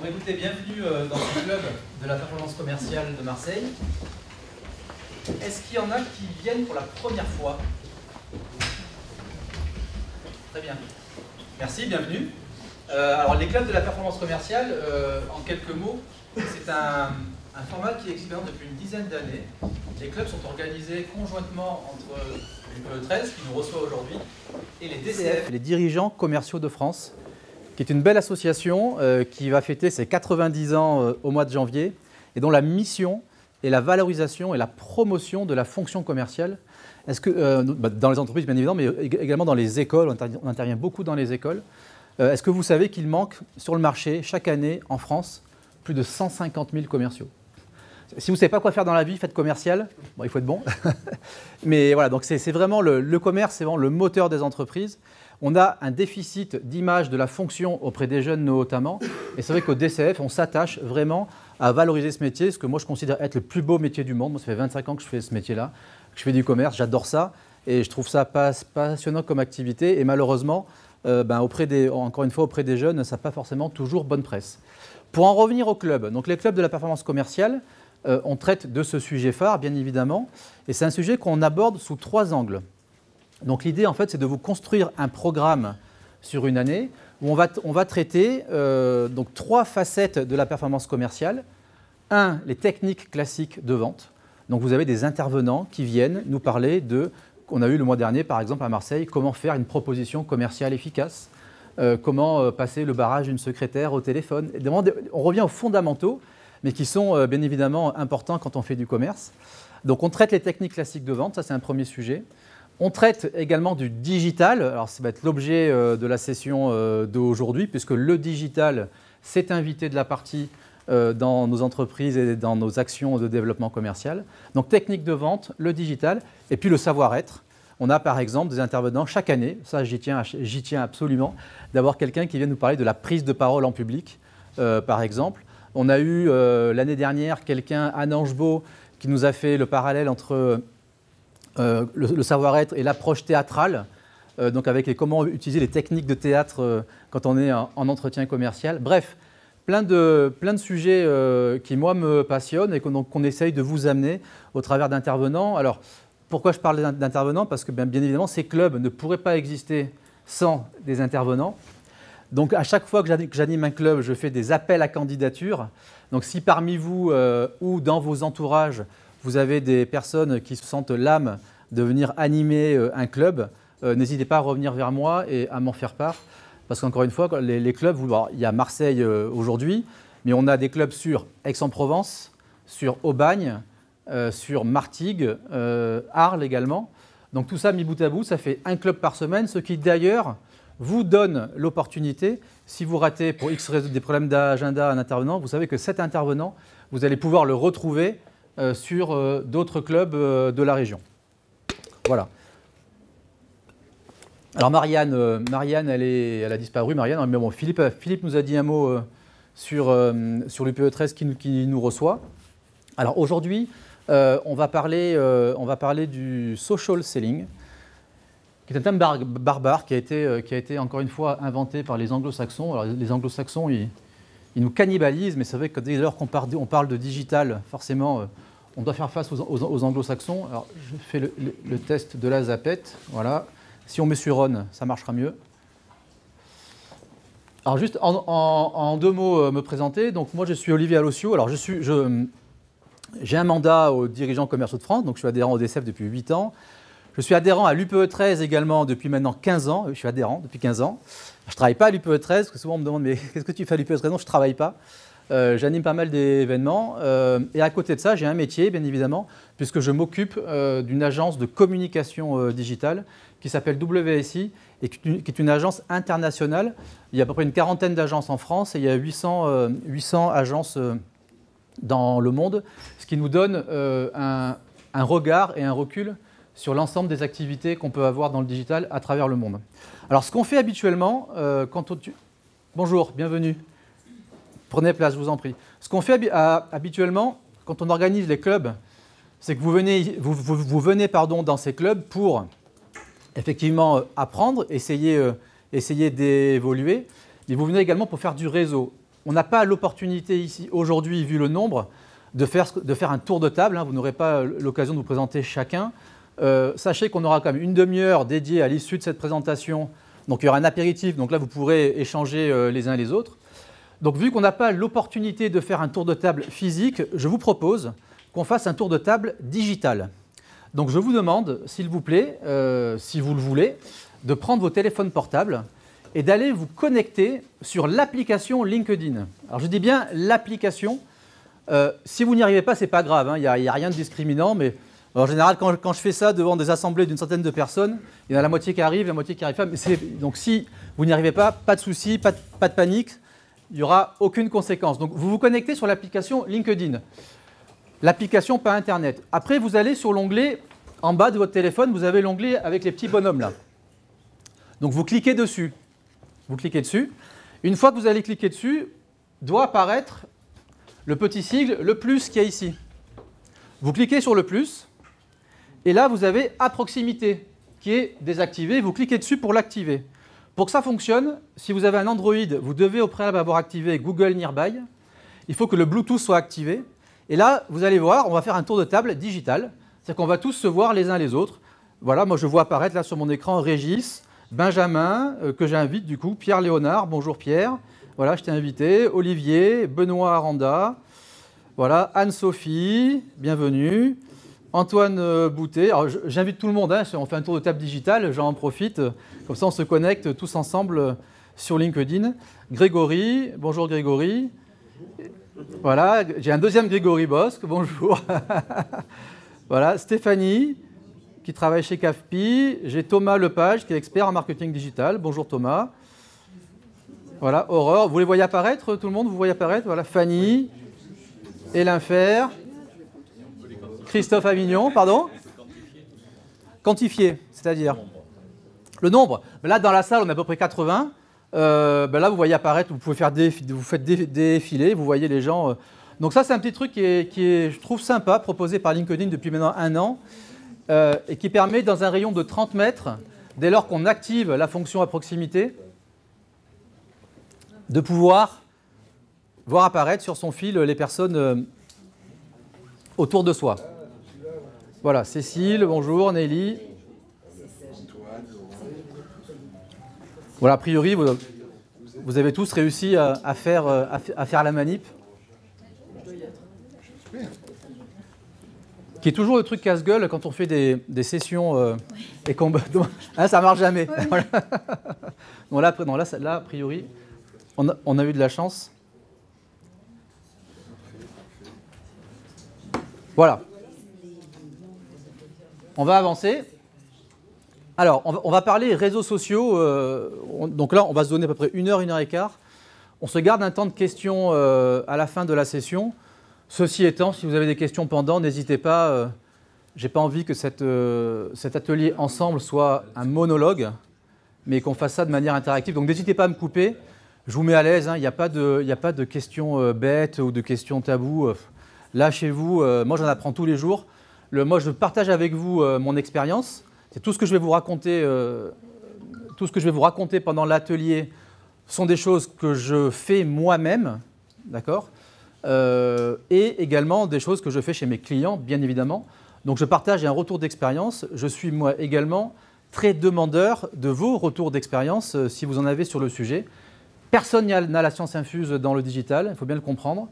Bon, écoutez, bienvenue dans ce club de la performance commerciale de Marseille. Est-ce qu'il y en a qui viennent pour la première fois? Très bien. Merci, bienvenue. Alors, les clubs de la performance commerciale, en quelques mots, c'est un format qui existe depuis une dizaine d'années. Les clubs sont organisés conjointement entre l'UPE13, qui nous reçoit aujourd'hui, et les DCF, les dirigeants commerciaux de France, qui est une belle association qui va fêter ses 90 ans au mois de janvier et dont la mission est la valorisation et la promotion de la fonction commerciale. Est-ce que, dans les entreprises bien évidemment, mais également dans les écoles, on intervient beaucoup dans les écoles. Est-ce que vous savez qu'il manque sur le marché chaque année en France plus de 150 000 commerciaux? Si vous ne savez pas quoi faire dans la vie, faites commercial. Bon, il faut être bon. Mais voilà, donc c'est vraiment le commerce, c'est vraiment le moteur des entreprises. On a un déficit d'image de la fonction auprès des jeunes notamment. Et c'est vrai qu'au DCF, on s'attache vraiment à valoriser ce métier, ce que moi je considère être le plus beau métier du monde. Moi, ça fait 25 ans que je fais ce métier-là, que je fais du commerce, j'adore ça. Et je trouve ça passionnant comme activité. Et malheureusement, encore une fois, auprès des jeunes, ça n'a pas forcément toujours bonne presse. Pour en revenir au club, donc les clubs de la performance commerciale, on traite de ce sujet phare, bien évidemment. Et c'est un sujet qu'on aborde sous 3 angles. Donc l'idée, en fait, c'est de vous construire un programme sur une année où on va traiter donc 3 facettes de la performance commerciale. 1, les techniques classiques de vente. Donc vous avez des intervenants qui viennent nous parler de, qu'on a eu le mois dernier, par exemple, à Marseille, comment faire une proposition commerciale efficace, comment passer le barrage d'une secrétaire au téléphone. On revient aux fondamentaux, mais qui sont bien évidemment importants quand on fait du commerce. Donc on traite les techniques classiques de vente, ça c'est un premier sujet. On traite également du digital, alors ça va être l'objet de la session d'aujourd'hui, puisque le digital s'est invité de la partie dans nos entreprises et dans nos actions de développement commercial. Donc technique de vente, le digital, et puis le savoir-être. On a par exemple des intervenants chaque année, ça j'y tiens absolument, d'avoir quelqu'un qui vient nous parler de la prise de parole en public, par exemple. On a eu l'année dernière quelqu'un, Anne Angebault, qui nous a fait le parallèle entre le savoir-être et l'approche théâtrale, donc avec comment utiliser les techniques de théâtre quand on est en entretien commercial. Bref, plein de sujets qui, moi, me passionnent et qu'on essaye de vous amener au travers d'intervenants. Alors, pourquoi je parle d'intervenants? Parce que, bien évidemment, ces clubs ne pourraient pas exister sans des intervenants. Donc, à chaque fois que j'anime un club, je fais des appels à candidature. Donc, si parmi vous ou dans vos entourages, vous avez des personnes qui se sentent l'âme de venir animer un club, n'hésitez pas à revenir vers moi et à m'en faire part. Parce qu'encore une fois, les clubs, il y a Marseille aujourd'hui, mais on a des clubs sur Aix-en-Provence, sur Aubagne, sur Martigues, Arles également. Donc tout ça mis bout à bout, ça fait un club par semaine, ce qui d'ailleurs vous donne l'opportunité, si vous ratez pour X raison des problèmes d'agenda un intervenant, vous savez que cet intervenant, vous allez pouvoir le retrouver sur d'autres clubs de la région. Voilà. Alors Marianne, elle a disparu, Marianne, mais bon, Philippe nous a dit un mot sur l'UPE13 qui nous reçoit. Alors aujourd'hui, on va parler du social selling, qui est un terme barbare qui a été encore une fois inventé par les anglo-saxons. Alors les anglo-saxons, ils nous cannibalisent, mais c'est vrai que dès lors qu'on parle de digital, forcément, on doit faire face aux anglo-saxons. Alors je fais le test de la zapette, voilà. Si on met sur on, ça marchera mieux. Alors juste en 2 mots me présenter. Donc moi je suis Olivier Alossio. Alors j'ai un mandat aux dirigeants commerciaux de France, donc je suis adhérent au DCF depuis 8 ans. Je suis adhérent à l'UPE13 également depuis maintenant 15 ans. Je suis adhérent depuis 15 ans. Je ne travaille pas à l'UPE13, parce que souvent on me demande mais qu'est-ce que tu fais à l'UPE13? Non, je ne travaille pas. J'anime pas mal d'événements. Et à côté de ça, j'ai un métier, bien évidemment, puisque je m'occupe d'une agence de communication digitale qui s'appelle WSI et qui est une agence internationale. Il y a à peu près une 40aine d'agences en France et il y a 800 agences dans le monde, ce qui nous donne un regard et un recul sur l'ensemble des activités qu'on peut avoir dans le digital à travers le monde. Alors, ce qu'on fait habituellement, Bonjour, bienvenue. Prenez place, je vous en prie. Ce qu'on fait habituellement, quand on organise les clubs, c'est que vous venez dans ces clubs pour effectivement apprendre, essayer d'évoluer, mais vous venez également pour faire du réseau. on n'a pas l'opportunité ici, aujourd'hui, vu le nombre, de faire un tour de table. Hein, vous n'aurez pas l'occasion de vous présenter chacun. Sachez qu'on aura quand même une demi-heure dédiée à l'issue de cette présentation. Donc il y aura un apéritif, donc là vous pourrez échanger les uns les autres. Donc vu qu'on n'a pas l'opportunité de faire un tour de table physique, je vous propose qu'on fasse un tour de table digital. Donc je vous demande, s'il vous plaît, si vous le voulez, de prendre vos téléphones portables et d'aller vous connecter sur l'application LinkedIn. Alors je dis bien l'application. Si vous n'y arrivez pas, ce n'est pas grave, hein, il n'y a rien de discriminant, mais en général, quand je fais ça devant des assemblées d'une centaine de personnes, il y en a la moitié qui arrive, la moitié qui n'arrive pas. Donc si vous n'y arrivez pas, pas de souci, pas de panique, il n'y aura aucune conséquence. Donc vous vous connectez sur l'application LinkedIn, l'application pas Internet. Après, vous allez sur l'onglet, en bas de votre téléphone, vous avez l'onglet avec les petits bonhommes là. Donc vous cliquez dessus. Vous cliquez dessus. Une fois que vous allez cliquer dessus, doit apparaître le petit sigle, le plus qu'il y a ici. Vous cliquez sur le plus. Et là, vous avez à proximité qui est désactivé. Vous cliquez dessus pour l'activer. Pour que ça fonctionne, si vous avez un Android, vous devez au préalable avoir activé Google Nearby. Il faut que le Bluetooth soit activé. Et là, vous allez voir, on va faire un tour de table digital. C'est-à-dire qu'on va tous se voir les uns les autres. Voilà, moi je vois apparaître là sur mon écran Régis, Benjamin, que j'invite du coup, Pierre Léonard, bonjour Pierre. Voilà, je t'ai invité. Olivier, Benoît Aranda. Voilà, Anne-Sophie, bienvenue. Antoine Boutet, alors j'invite tout le monde, hein, on fait un tour de table digital, j'en profite, comme ça on se connecte tous ensemble sur LinkedIn. Grégory, bonjour Grégory. Voilà, j'ai un deuxième Grégory Bosque, bonjour. Voilà, Stéphanie, qui travaille chez CAFPI. J'ai Thomas Lepage, qui est expert en marketing digital, bonjour Thomas. Voilà, Aurore, vous les voyez apparaître, tout le monde, vous voyez apparaître, voilà, Fanny, Hélène Fer. Christophe Avignon, pardon? Quantifié, c'est-à-dire le nombre. Là, dans la salle, on est à peu près 80. Là, vous voyez apparaître, vous faites défiler, vous voyez les gens. Donc ça, c'est un petit truc qui est, je trouve, sympa, proposé par LinkedIn depuis maintenant 1 an, et qui permet, dans un rayon de 30 mètres, dès lors qu'on active la fonction à proximité, de pouvoir voir apparaître sur son fil les personnes autour de soi. Voilà, Cécile, bonjour, Nelly. Voilà, a priori, vous avez tous réussi à faire la manip. Qui est toujours le truc casse-gueule quand on fait des sessions et qu'on... Hein, ça ne marche jamais. Voilà. Non, là, a priori, on a eu de la chance. Voilà. On va avancer. Alors, on va parler réseaux sociaux. Donc là, on va se donner à peu près 1 heure, 1 heure et quart. On se garde un temps de questions à la fin de la session. Ceci étant, si vous avez des questions pendant, n'hésitez pas. Je n'ai pas envie que cet atelier ensemble soit un monologue, mais qu'on fasse ça de manière interactive. Donc n'hésitez pas à me couper. Je vous mets à l'aise. Hein, il n'y a pas de questions bêtes ou de questions tabous. Lâchez-vous. Moi, j'en apprends tous les jours. Moi, je partage avec vous mon expérience. C'est tout ce que je vais vous raconter. Tout ce que je vais vous raconter pendant l'atelier sont des choses que je fais moi-même, d'accord, et également des choses que je fais chez mes clients, bien évidemment. Donc, je partage un retour d'expérience. Je suis moi également très demandeur de vos retours d'expérience si vous en avez sur le sujet. Personne n'a la science infuse dans le digital, il faut bien le comprendre.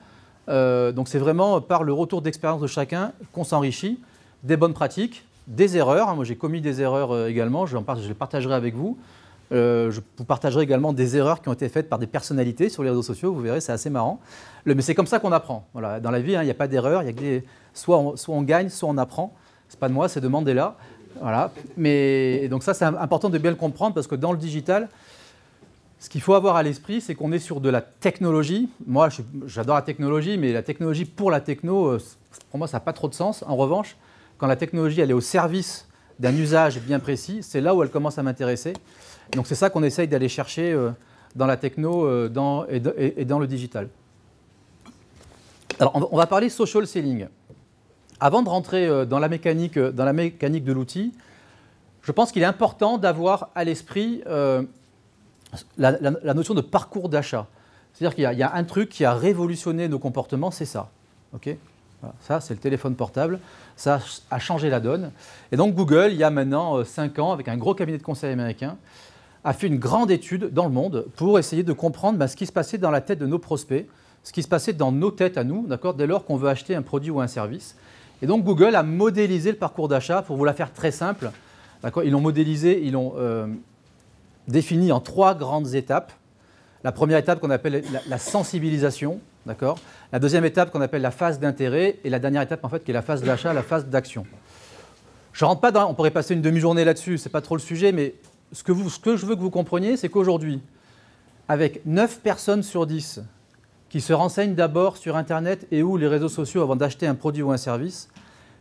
Donc, c'est vraiment par le retour d'expérience de chacun qu'on s'enrichit. Des bonnes pratiques, des erreurs. Moi, j'ai commis des erreurs également, je les partagerai avec vous. Je vous partagerai également des erreurs qui ont été faites par des personnalités sur les réseaux sociaux. Vous verrez, c'est assez marrant. Mais c'est comme ça qu'on apprend. Voilà. Dans la vie, il n'y a pas d'erreur. Soit on gagne, soit on apprend. Ce n'est pas de moi, c'est de Mandela. Voilà. Donc ça, c'est important de bien le comprendre parce que dans le digital, ce qu'il faut avoir à l'esprit, c'est qu'on est sur de la technologie. Moi, j'adore la technologie, mais la technologie pour la techno, pour moi, ça n'a pas trop de sens. En revanche, quand la technologie elle est au service d'un usage bien précis, c'est là où elle commence à m'intéresser. Donc c'est ça qu'on essaye d'aller chercher dans la techno et dans le digital. Alors on va parler social selling. Avant de rentrer dans la mécanique de l'outil, je pense qu'il est important d'avoir à l'esprit la notion de parcours d'achat. C'est-à-dire qu'il y a un truc qui a révolutionné nos comportements, c'est ça. Okay, voilà, ça, c'est le téléphone portable. Ça a changé la donne. Et donc Google, il y a maintenant 5 ans, avec un gros cabinet de conseil américain, a fait une grande étude dans le monde pour essayer de comprendre ce qui se passait dans la tête de nos prospects, ce qui se passait dans nos têtes à nous, dès lors qu'on veut acheter un produit ou un service. Et donc Google a modélisé le parcours d'achat pour vous la faire très simple. Ils l'ont modélisé, ils l'ont défini en 3 grandes étapes. La première étape qu'on appelle la sensibilisation, la deuxième étape qu'on appelle la phase d'intérêt et la dernière étape en fait qui est la phase d'achat, la phase d'action. Je ne rentre pas dans, on pourrait passer une demi-journée là-dessus, ce n'est pas trop le sujet, mais ce que je veux que vous compreniez, c'est qu'aujourd'hui, avec 9 personnes sur 10 qui se renseignent d'abord sur Internet et ou les réseaux sociaux avant d'acheter un produit ou un service,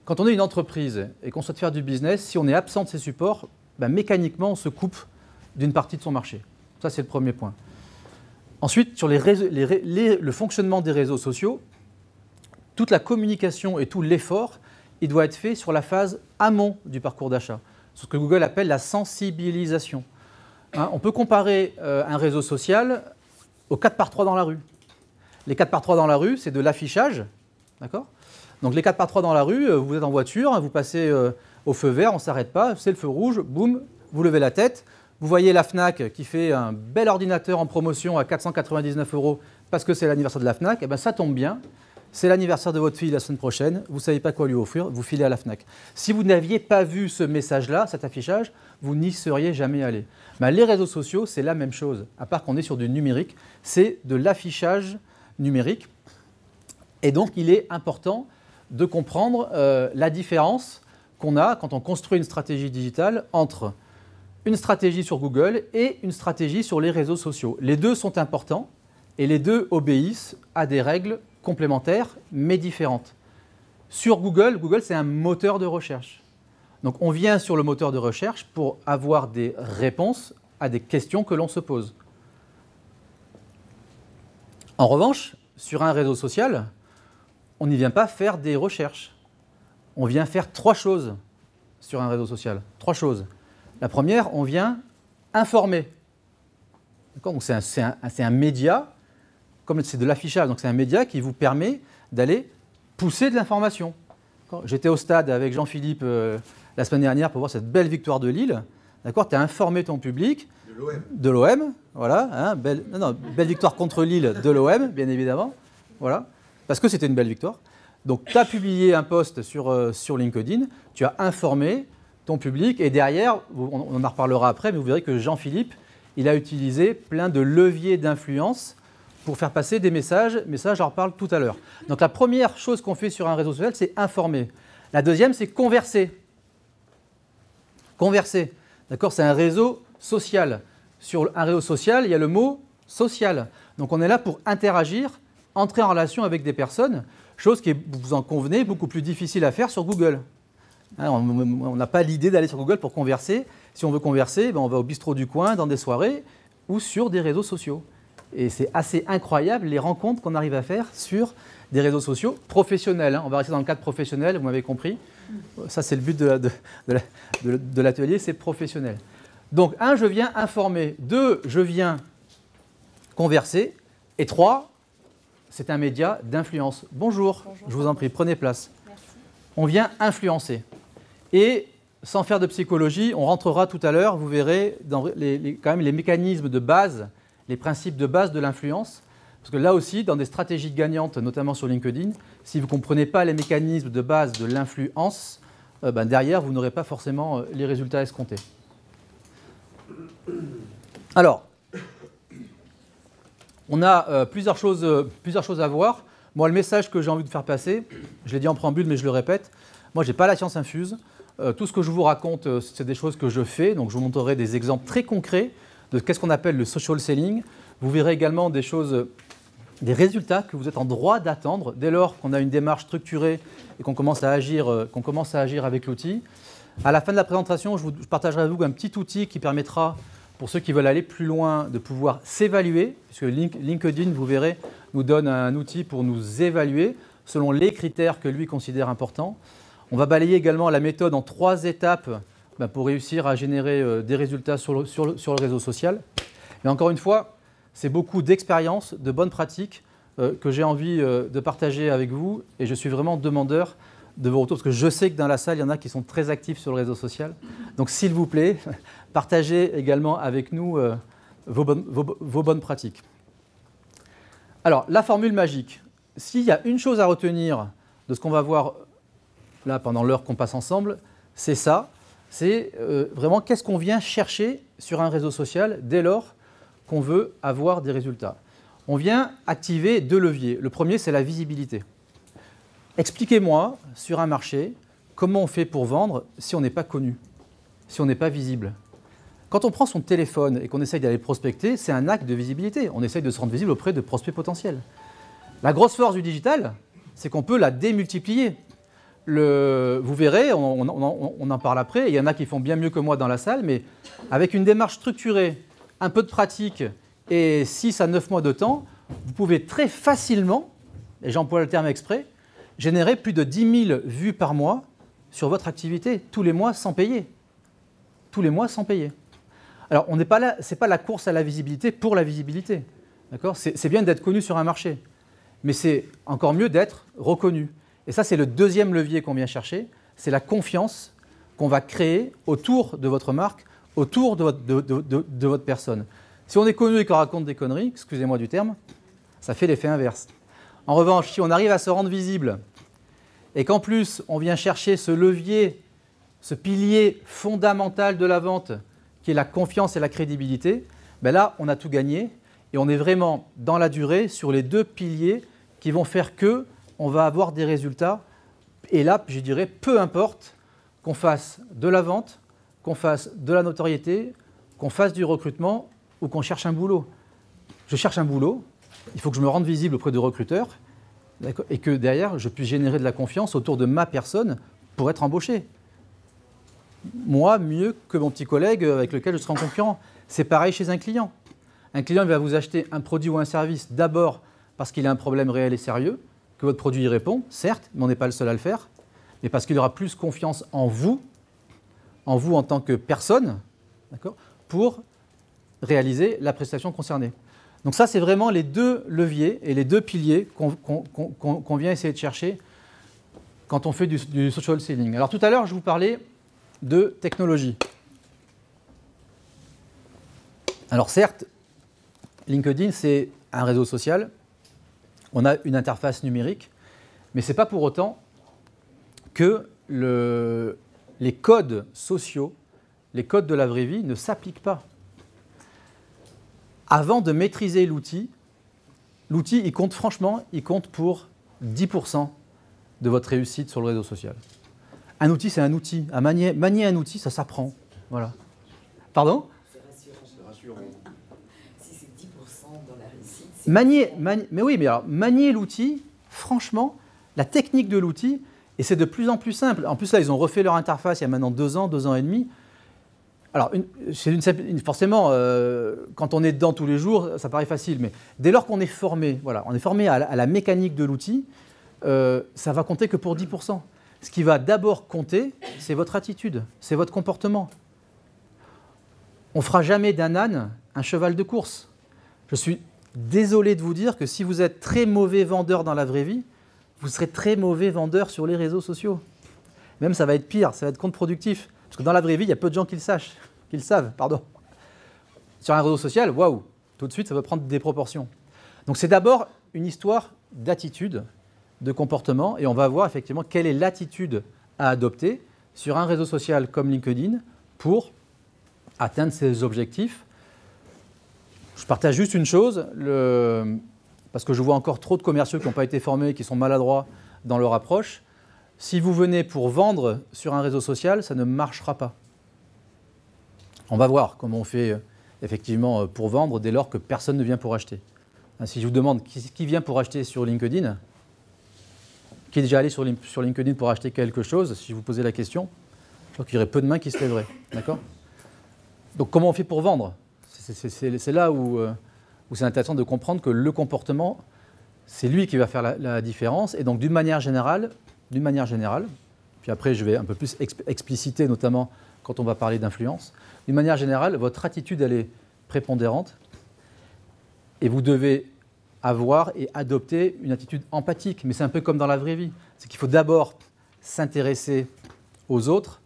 quand on est une entreprise et qu'on souhaite faire du business, si on est absent de ces supports, mécaniquement, on se coupe d'une partie de son marché. Ça, c'est le premier point. Ensuite, sur le fonctionnement des réseaux sociaux, toute la communication et tout l'effort, il doit être fait sur la phase amont du parcours d'achat, ce que Google appelle la sensibilisation. On peut comparer un réseau social aux 4x3 dans la rue. Les 4x3 dans la rue, c'est de l'affichage. Donc les 4x3 dans la rue, vous êtes en voiture, vous passez au feu vert, on ne s'arrête pas, c'est le feu rouge, boum, vous levez la tête. Vous voyez la Fnac qui fait un bel ordinateur en promotion à 499 € parce que c'est l'anniversaire de la Fnac. Ça tombe bien, c'est l'anniversaire de votre fille la semaine prochaine, vous ne savez pas quoi lui offrir, vous filez à la Fnac. Si vous n'aviez pas vu ce message-là, cet affichage, vous n'y seriez jamais allé. Les réseaux sociaux, c'est la même chose, à part qu'on est sur du numérique, c'est de l'affichage numérique. Et donc, il est important de comprendre la différence qu'on a quand on construit une stratégie digitale entre une stratégie sur Google et une stratégie sur les réseaux sociaux. Les deux sont importants et les deux obéissent à des règles complémentaires mais différentes. Sur Google, c'est un moteur de recherche. Donc on vient sur le moteur de recherche pour avoir des réponses à des questions que l'on se pose. En revanche, sur un réseau social, on n'y vient pas faire des recherches. On vient faire 3 choses sur un réseau social. 3 choses. La première, on vient informer. C'est un média, comme c'est de l'affichage, donc c'est un média qui vous permet d'aller pousser de l'information. J'étais au stade avec Jean-Philippe la semaine dernière pour voir cette belle victoire de Lille. Tu as informé ton public de l'OM. Voilà, belle victoire contre Lille de l'OM, bien évidemment. Voilà, parce que c'était une belle victoire. Donc tu as publié un post sur LinkedIn, tu as informé ton public et derrière, on en reparlera après, mais vous verrez que Jean-Philippe, il a utilisé plein de leviers d'influence pour faire passer des messages, mais ça, j'en reparle tout à l'heure. Donc la première chose qu'on fait sur un réseau social, c'est informer. La deuxième, c'est converser. Converser, c'est un réseau social. Sur un réseau social, il y a le mot social. Donc on est là pour interagir, entrer en relation avec des personnes, chose qui est, vous en convenez, beaucoup plus difficile à faire sur Google. On n'a pas l'idée d'aller sur Google pour converser. Si on veut converser, on va au bistrot du coin, dans des soirées ou sur des réseaux sociaux. Et c'est assez incroyable les rencontres qu'on arrive à faire sur des réseaux sociaux professionnels. On va rester dans le cadre professionnel, vous m'avez compris. Ça, c'est le but de l'atelier, c'est professionnel. Donc, 1, je viens informer. 2, je viens converser. Et 3, c'est un média d'influence. Bonjour, je vous en prie, prenez place. Merci. On vient influencer. Et sans faire de psychologie, on rentrera tout à l'heure, vous verrez dans quand même les mécanismes de base, les principes de base de l'influence. Parce que là aussi, dans des stratégies gagnantes, notamment sur LinkedIn, si vous ne comprenez pas les mécanismes de base de l'influence, derrière, vous n'aurez pas forcément les résultats escomptés. Alors, on a plusieurs choses à voir. Moi, le message que j'ai envie de faire passer, je l'ai dit en préambule, mais je le répète, moi, je n'ai pas la science infuse. Tout ce que je vous raconte, c'est des choses que je fais. Donc, je vous montrerai des exemples très concrets de qu'est-ce qu'on appelle le social selling. Vous verrez également des choses, des résultats que vous êtes en droit d'attendre dès lors qu'on a une démarche structurée et qu'on commence à agir avec l'outil. À la fin de la présentation, je partagerai avec vous un petit outil qui permettra, pour ceux qui veulent aller plus loin, de pouvoir s'évaluer, puisque LinkedIn, vous verrez, nous donne un outil pour nous évaluer selon les critères que lui considère importants. On va balayer également la méthode en 3 étapes pour réussir à générer des résultats sur le réseau social. Mais encore une fois, c'est beaucoup d'expérience, de bonnes pratiques que j'ai envie de partager avec vous. Et je suis vraiment demandeur de vos retours, parce que je sais que dans la salle, il y en a qui sont très actifs sur le réseau social. Donc s'il vous plaît, partagez également avec nous vos bonnes pratiques. Alors, la formule magique. S'il y a une chose à retenir de ce qu'on va voir là pendant l'heure qu'on passe ensemble, c'est ça. C'est vraiment qu'est-ce qu'on vient chercher sur un réseau social dès lors qu'on veut avoir des résultats. On vient activer 2 leviers. Le premier, c'est la visibilité. Expliquez-moi, sur un marché, comment on fait pour vendre si on n'est pas connu, si on n'est pas visible. Quand on prend son téléphone et qu'on essaye d'aller prospecter, c'est un acte de visibilité. On essaye de se rendre visible auprès de prospects potentiels. La grosse force du digital, c'est qu'on peut la démultiplier. Vous verrez, on en parle après, il y en a qui font bien mieux que moi dans la salle, mais avec une démarche structurée, un peu de pratique et 6 à 9 mois de temps, vous pouvez très facilement, et j'emploie le terme exprès, générer plus de 10 000 vues par mois sur votre activité, tous les mois sans payer. Tous les mois sans payer. Alors, on n'est pas là, ce n'est pas la course à la visibilité pour la visibilité. C'est bien d'être connu sur un marché, mais c'est encore mieux d'être reconnu. Et ça, c'est le deuxième levier qu'on vient chercher, c'est la confiance qu'on va créer autour de votre marque, autour de votre personne. Si on est connu et qu'on raconte des conneries, excusez-moi du terme, ça fait l'effet inverse. En revanche, si on arrive à se rendre visible et qu'en plus, on vient chercher ce levier, ce pilier fondamental de la vente, qui est la confiance et la crédibilité, ben là, on a tout gagné et on est vraiment dans la durée sur les 2 piliers qui vont faire qu'on va avoir des résultats. Et là, je dirais, peu importe qu'on fasse de la vente, qu'on fasse de la notoriété, qu'on fasse du recrutement ou qu'on cherche un boulot. Je cherche un boulot, il faut que je me rende visible auprès de recruteurs et que derrière, je puisse générer de la confiance autour de ma personne pour être embauché. Moi, mieux que mon petit collègue avec lequel je serai en concurrent. C'est pareil chez un client. Un client il va vous acheter un produit ou un service d'abord parce qu'il a un problème réel et sérieux, que votre produit y répond, certes, mais on n'est pas le seul à le faire, mais parce qu'il aura plus confiance en vous en tant que personne, pour réaliser la prestation concernée. Donc ça, c'est vraiment les 2 leviers et les 2 piliers qu'on vient essayer de chercher quand on fait du social selling. Alors tout à l'heure, je vous parlais de technologie. Alors certes, LinkedIn, c'est un réseau social, on a une interface numérique, mais ce n'est pas pour autant que les codes sociaux, les codes de la vraie vie ne s'appliquent pas. Avant de maîtriser l'outil, il compte franchement, il compte pour 10% de votre réussite sur le réseau social. Un outil, c'est un outil. À manier un outil, ça s'apprend. Voilà. Pardon ? C'est rassurant. Si c'est 10% dans la réussite, mais oui, mais alors, manier l'outil, franchement, la technique de l'outil, et c'est de plus en plus simple. En plus, là, ils ont refait leur interface il y a maintenant 2 ans, 2 ans et demi. Alors, forcément, quand on est dedans tous les jours, ça paraît facile, mais dès lors qu'on est formé, voilà, on est formé à la mécanique de l'outil, ça va compter que pour 10%. Ce qui va d'abord compter, c'est votre attitude, c'est votre comportement. On ne fera jamais d'un âne un cheval de course. Je suis désolé de vous dire que si vous êtes très mauvais vendeur dans la vraie vie, vous serez très mauvais vendeur sur les réseaux sociaux. Même ça va être pire, ça va être contre-productif. Parce que dans la vraie vie, il y a peu de gens qui le savent. Sur un réseau social, waouh, tout de suite, ça va prendre des proportions. Donc c'est d'abord une histoire d'attitude, de comportement, et on va voir effectivement quelle est l'attitude à adopter sur un réseau social comme LinkedIn pour atteindre ses objectifs. Je partage juste une chose, parce que je vois encore trop de commerciaux qui n'ont pas été formés, qui sont maladroits dans leur approche. Si vous venez pour vendre sur un réseau social, ça ne marchera pas. On va voir comment on fait effectivement pour vendre dès lors que personne ne vient pour acheter. Si je vous demande qui vient pour acheter sur LinkedIn, qui est déjà allé sur LinkedIn pour acheter quelque chose, si je vous posais la question, je crois qu'il y aurait peu de mains qui se lèveraient. D'accord ? Donc comment on fait pour vendre ? C'est là où c'est intéressant de comprendre que le comportement, c'est lui qui va faire la différence. Et donc d'une manière générale, puis après je vais un peu plus expliciter, notamment quand on va parler d'influence, d'une manière générale, votre attitude elle est prépondérante. Et vous devez avoir et adopter une attitude empathique. Mais c'est un peu comme dans la vraie vie. C'est qu'il faut d'abord s'intéresser aux autres,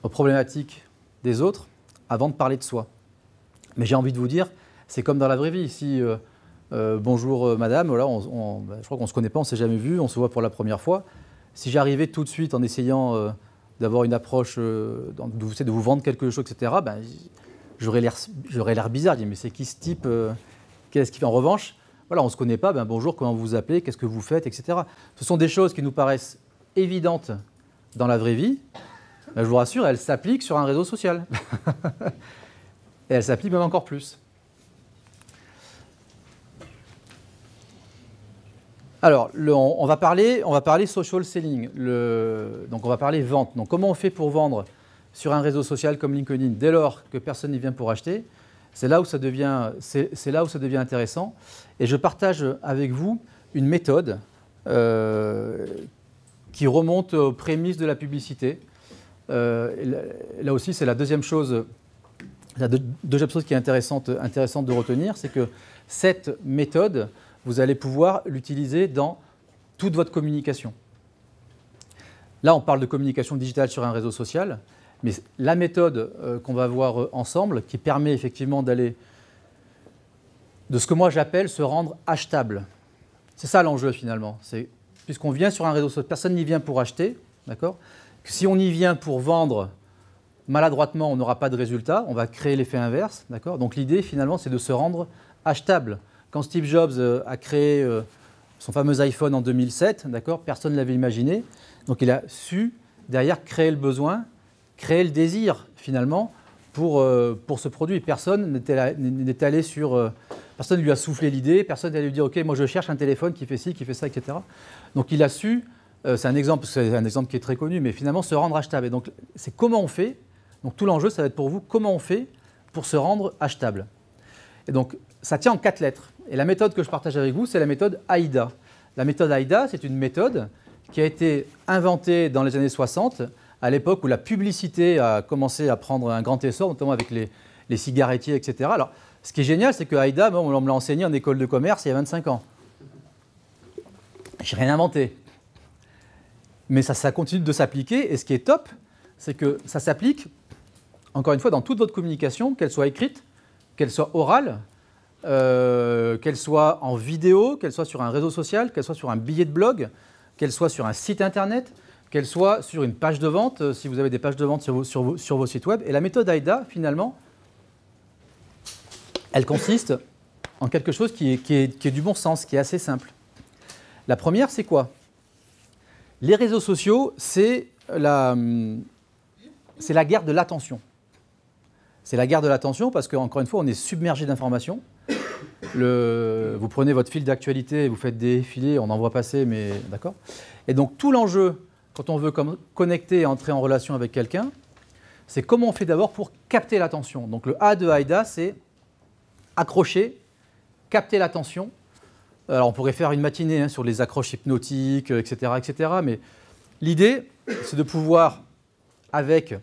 aux problématiques des autres, avant de parler de soi. Mais j'ai envie de vous dire, c'est comme dans la vraie vie. Si bonjour madame, voilà, je crois qu'on ne se connaît pas, on ne s'est jamais vu, on se voit pour la première fois. Si j'arrivais tout de suite en essayant d'avoir une approche, de vous vendre quelque chose, etc., ben, j'aurais l'air bizarre. Je dis, mais c'est qui ce type qu'est-ce qu'il fait? En revanche, voilà, on ne se connaît pas, ben, bonjour, comment vous vous appelez, qu'est-ce que vous faites, etc. Ce sont des choses qui nous paraissent évidentes dans la vraie vie. Ben, je vous rassure, elles s'appliquent sur un réseau social. Et elles s'appliquent même encore plus. Alors, on va parler social selling, donc on va parler vente. Donc comment on fait pour vendre sur un réseau social comme LinkedIn dès lors que personne n'y vient pour acheter? C'est là où ça devient intéressant. Et je partage avec vous une méthode qui remonte aux prémices de la publicité. Là aussi, c'est la deuxième chose qui est intéressante de retenir, c'est que cette méthode, vous allez pouvoir l'utiliser dans toute votre communication. Là, on parle de communication digitale sur un réseau social, mais la méthode qu'on va voir ensemble, qui permet effectivement d'aller de ce que moi j'appelle se rendre achetable. C'est ça l'enjeu finalement. Puisqu'on vient sur un réseau social, personne n'y vient pour acheter, d'accord ? Si on y vient pour vendre maladroitement, on n'aura pas de résultat, on va créer l'effet inverse, d'accord ? Donc l'idée finalement, c'est de se rendre achetable. Quand Steve Jobs a créé son fameux iPhone en 2007, d'accord, personne ne l'avait imaginé. Donc il a su, derrière, créer le besoin, créer le désir, finalement, pour ce produit. Personne n'était allé sur... personne ne lui a soufflé l'idée, personne n'allait lui dire « Ok, moi je cherche un téléphone qui fait ci, qui fait ça, etc. » Donc il a su, c'est un exemple qui est très connu, mais finalement se rendre achetable. Et donc c'est comment on fait. Donc tout l'enjeu, ça va être pour vous, comment on fait pour se rendre achetable. Et donc ça tient en 4 lettres. Et la méthode que je partage avec vous, c'est la méthode AIDA. La méthode AIDA, c'est une méthode qui a été inventée dans les années 60, à l'époque où la publicité a commencé à prendre un grand essor, notamment avec les cigarettiers, etc. Alors, ce qui est génial, c'est que AIDA, on me l'a enseigné en école de commerce il y a 25 ans. Je n'ai rien inventé. Mais ça continue de s'appliquer. Et ce qui est top, c'est que ça s'applique, encore une fois, dans toute votre communication, qu'elle soit écrite, qu'elle soit orale, qu'elle soit en vidéo, qu'elle soit sur un réseau social, qu'elle soit sur un billet de blog, qu'elle soit sur un site internet, qu'elle soit sur une page de vente, si vous avez des pages de vente sur vos sites web. Et la méthode AIDA, finalement, elle consiste en quelque chose qui est du bon sens, qui est assez simple. La première, c'est quoi? Les réseaux sociaux, c'est la guerre de l'attention. C'est la guerre de l'attention parce qu'encore une fois, on est submergé d'informations. Vous prenez votre fil d'actualité, vous faites défiler, on en voit passer, mais d'accord. Et donc tout l'enjeu, quand on veut connecter et entrer en relation avec quelqu'un, c'est comment on fait d'abord pour capter l'attention. Donc le A de AIDA, c'est accrocher, capter l'attention. Alors on pourrait faire une matinée sur les accroches hypnotiques, etc., etc. Mais l'idée, c'est de pouvoir, avec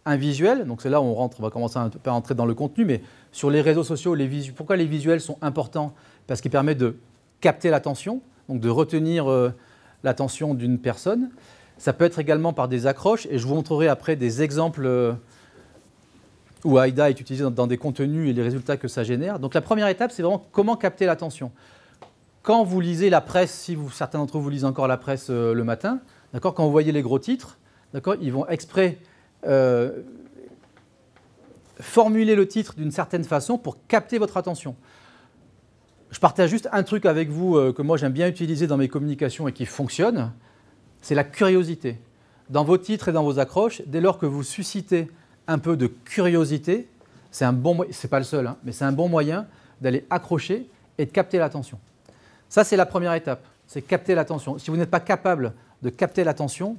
un visuel, donc c'est là où on va commencer un peu à entrer dans le contenu, mais sur les réseaux sociaux, pourquoi les visuels sont importants? Parce qu'ils permettent de capter l'attention, donc de retenir l'attention d'une personne. Ça peut être également par des accroches, et je vous montrerai après des exemples où AIDA est utilisé dans des contenus et les résultats que ça génère. Donc la première étape, c'est vraiment comment capter l'attention. Quand vous lisez la presse, si certains d'entre vous lisent encore la presse le matin, d'accord, quand vous voyez les gros titres, d'accord, ils vont exprès formuler le titre d'une certaine façon pour capter votre attention. Je partage juste un truc avec vous que moi j'aime bien utiliser dans mes communications et qui fonctionne, c'est la curiosité. Dans vos titres et dans vos accroches, dès lors que vous suscitez un peu de curiosité, c'est pas le seul, mais c'est un bon moyen d'aller accrocher et de capter l'attention. Ça, c'est la première étape, c'est capter l'attention. Si vous n'êtes pas capable de capter l'attention,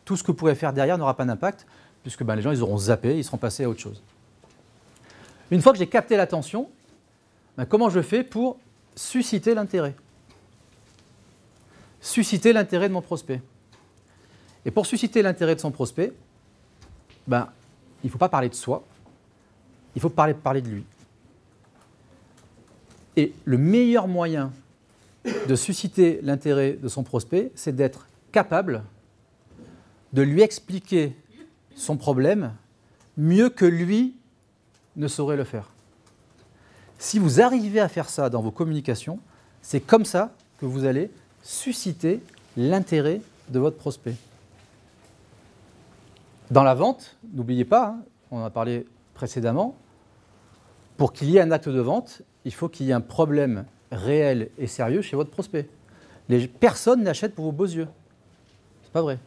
tout ce que vous pourrez faire derrière n'aura pas d'impact, puisque les gens ils auront zappé, ils seront passés à autre chose. Une fois que j'ai capté l'attention, comment je fais pour susciter l'intérêt? Susciter l'intérêt de mon prospect. Et pour susciter l'intérêt de son prospect, il ne faut pas parler de soi, il faut parler de lui. Et le meilleur moyen de susciter l'intérêt de son prospect, c'est d'être capable de lui expliquer son problème mieux que lui ne saurait le faire. Si vous arrivez à faire ça dans vos communications, c'est comme ça que vous allez susciter l'intérêt de votre prospect. Dans la vente, n'oubliez pas, on en a parlé précédemment, pour qu'il y ait un acte de vente, il faut qu'il y ait un problème réel et sérieux chez votre prospect. Personne n'achète pour vos beaux yeux. C'est pas vrai.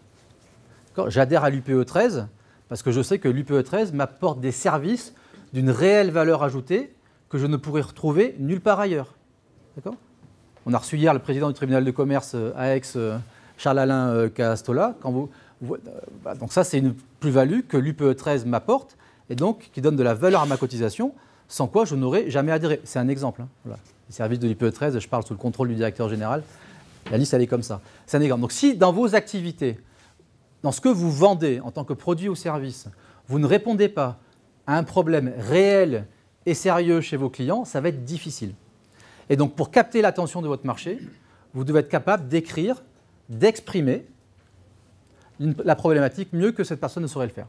J'adhère à l'UPE 13 parce que je sais que l'UPE 13 m'apporte des services d'une réelle valeur ajoutée que je ne pourrais retrouver nulle part ailleurs. D'accord ? On a reçu hier le président du tribunal de commerce à Aix, Charles-Alain Castola. Donc ça, c'est une plus-value que l'UPE 13 m'apporte et donc qui donne de la valeur à ma cotisation, sans quoi je n'aurais jamais adhéré. C'est un exemple. Voilà. Les services de l'UPE 13, je parle sous le contrôle du directeur général. La liste, elle est comme ça. C'est un exemple. Donc si dans vos activités, dans ce que vous vendez en tant que produit ou service, vous ne répondez pas à un problème réel et sérieux chez vos clients, ça va être difficile. Et donc pour capter l'attention de votre marché, vous devez être capable d'écrire, d'exprimer la problématique mieux que cette personne ne saurait le faire.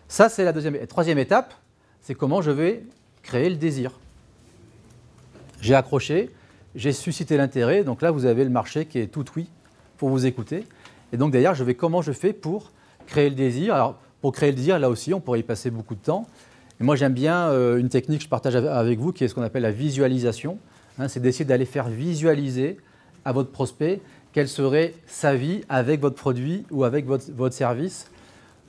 Ça, c'est la deuxième. Et troisième étape, c'est comment je vais créer le désir. J'ai accroché, j'ai suscité l'intérêt, donc là, vous avez le marché qui est tout oui pour vous écouter. Et donc derrière, comment je fais pour créer le désir. Alors, pour créer le désir, là aussi, on pourrait y passer beaucoup de temps. Et moi, j'aime bien une technique que je partage avec vous, qui est ce qu'on appelle la visualisation. C'est d'essayer d'aller faire visualiser à votre prospect quelle serait sa vie avec votre produit ou avec votre service.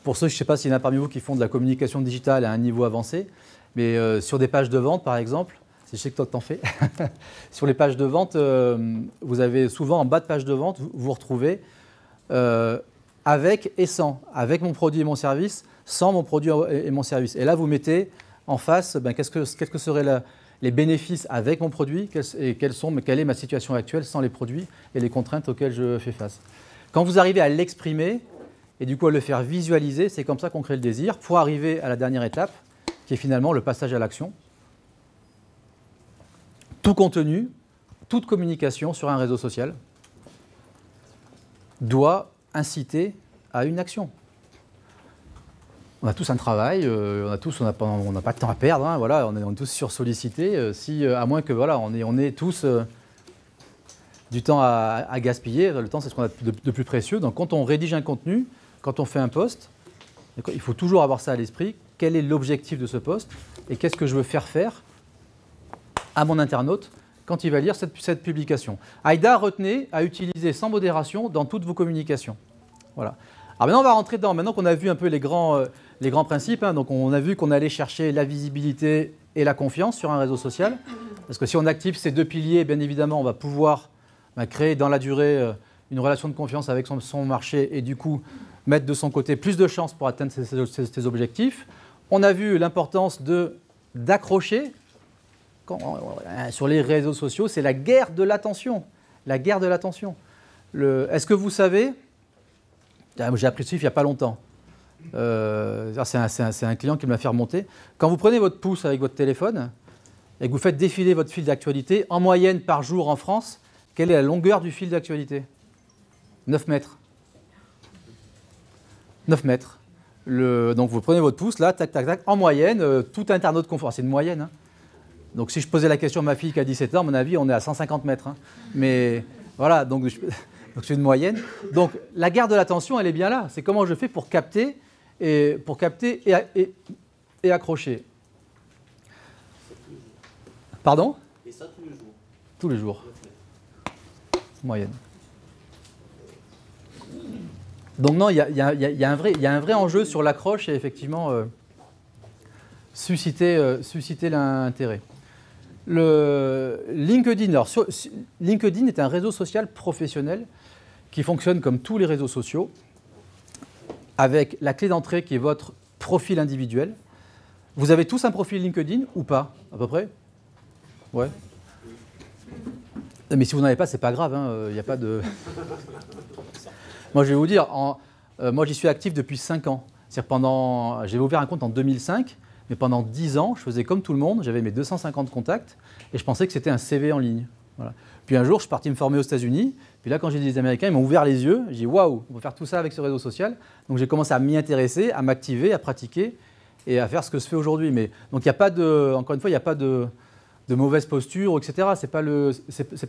Pour ceux, je ne sais pas s'il y en a parmi vous qui font de la communication digitale à un niveau avancé, mais sur des pages de vente, par exemple, je sais que toi, tu en fais. Sur les pages de vente, vous avez souvent en bas de page de vente, vous retrouvez avec et sans, avec mon produit et mon service, sans mon produit et mon service. Et là, vous mettez en face, qu'est-ce que seraient les bénéfices avec mon produit et quelle est ma situation actuelle sans les produits et les contraintes auxquelles je fais face. Quand vous arrivez à l'exprimer et du coup à le faire visualiser, c'est comme ça qu'on crée le désir pour arriver à la dernière étape, qui est finalement le passage à l'action. Tout contenu, toute communication sur un réseau social doit inciter à une action. On a tous un travail, on n'a pas de temps à perdre, voilà, on est tous sursollicités. À moins que voilà, on ait tous du temps à gaspiller, le temps c'est ce qu'on a de plus précieux. Donc quand on rédige un contenu, quand on fait un post, il faut toujours avoir ça à l'esprit. Quel est l'objectif de ce post et qu'est-ce que je veux faire à mon internaute quand il va lire cette publication. Aïda, retenez à utiliser sans modération dans toutes vos communications. Voilà. Alors maintenant, on va rentrer dedans. Maintenant qu'on a vu un peu les grands principes, donc on a vu qu'on allait chercher la visibilité et la confiance sur un réseau social. Parce que si on active ces deux piliers, bien évidemment, on va pouvoir créer dans la durée une relation de confiance avec son marché et du coup mettre de son côté plus de chances pour atteindre ses objectifs. On a vu l'importance d'accrocher. Sur les réseaux sociaux, c'est la guerre de l'attention. La guerre de l'attention. Est-ce que vous savez, j'ai appris ce il n'y a pas longtemps, c'est un client qui me l'a fait remonter, quand vous prenez votre pouce avec votre téléphone et que vous faites défiler votre fil d'actualité, en moyenne par jour en France, quelle est la longueur du fil d'actualité ? 9 mètres. 9 mètres. Donc vous prenez votre pouce, là, tac, tac, tac, en moyenne, tout internaute confond. C'est une moyenne. Donc si je posais la question à ma fille qui a 17 ans, à mon avis, on est à 150 mètres. Mais voilà, donc c'est une moyenne. Donc la guerre de l'attention, elle est bien là. C'est comment je fais pour capter et accrocher. Pardon ? Et ça tous les jours. Tous les jours. Moyenne. Donc non, il y a un vrai enjeu sur l'accroche et effectivement susciter l'intérêt. LinkedIn. Alors, LinkedIn est un réseau social professionnel qui fonctionne comme tous les réseaux sociaux, avec la clé d'entrée qui est votre profil individuel. Vous avez tous un profil LinkedIn ou pas, à peu près ? Ouais. Mais si vous n'en avez pas, c'est pas grave, il n'y a pas de... Moi, je vais vous dire, moi j'y suis actif depuis 5 ans. J'avais ouvert un compte en 2005, Mais pendant 10 ans, je faisais comme tout le monde, j'avais mes 250 contacts et je pensais que c'était un CV en ligne. Voilà. Puis un jour, je suis parti me former aux États-Unis. Puis là, quand j'ai dit les Américains, ils m'ont ouvert les yeux. J'ai dit waouh, on peut faire tout ça avec ce réseau social. Donc j'ai commencé à m'y intéresser, à m'activer, à pratiquer et à faire ce que je fais aujourd'hui. Mais donc il n'y a pas de, encore une fois, il n'y a pas de mauvaise posture, etc. C'est pas le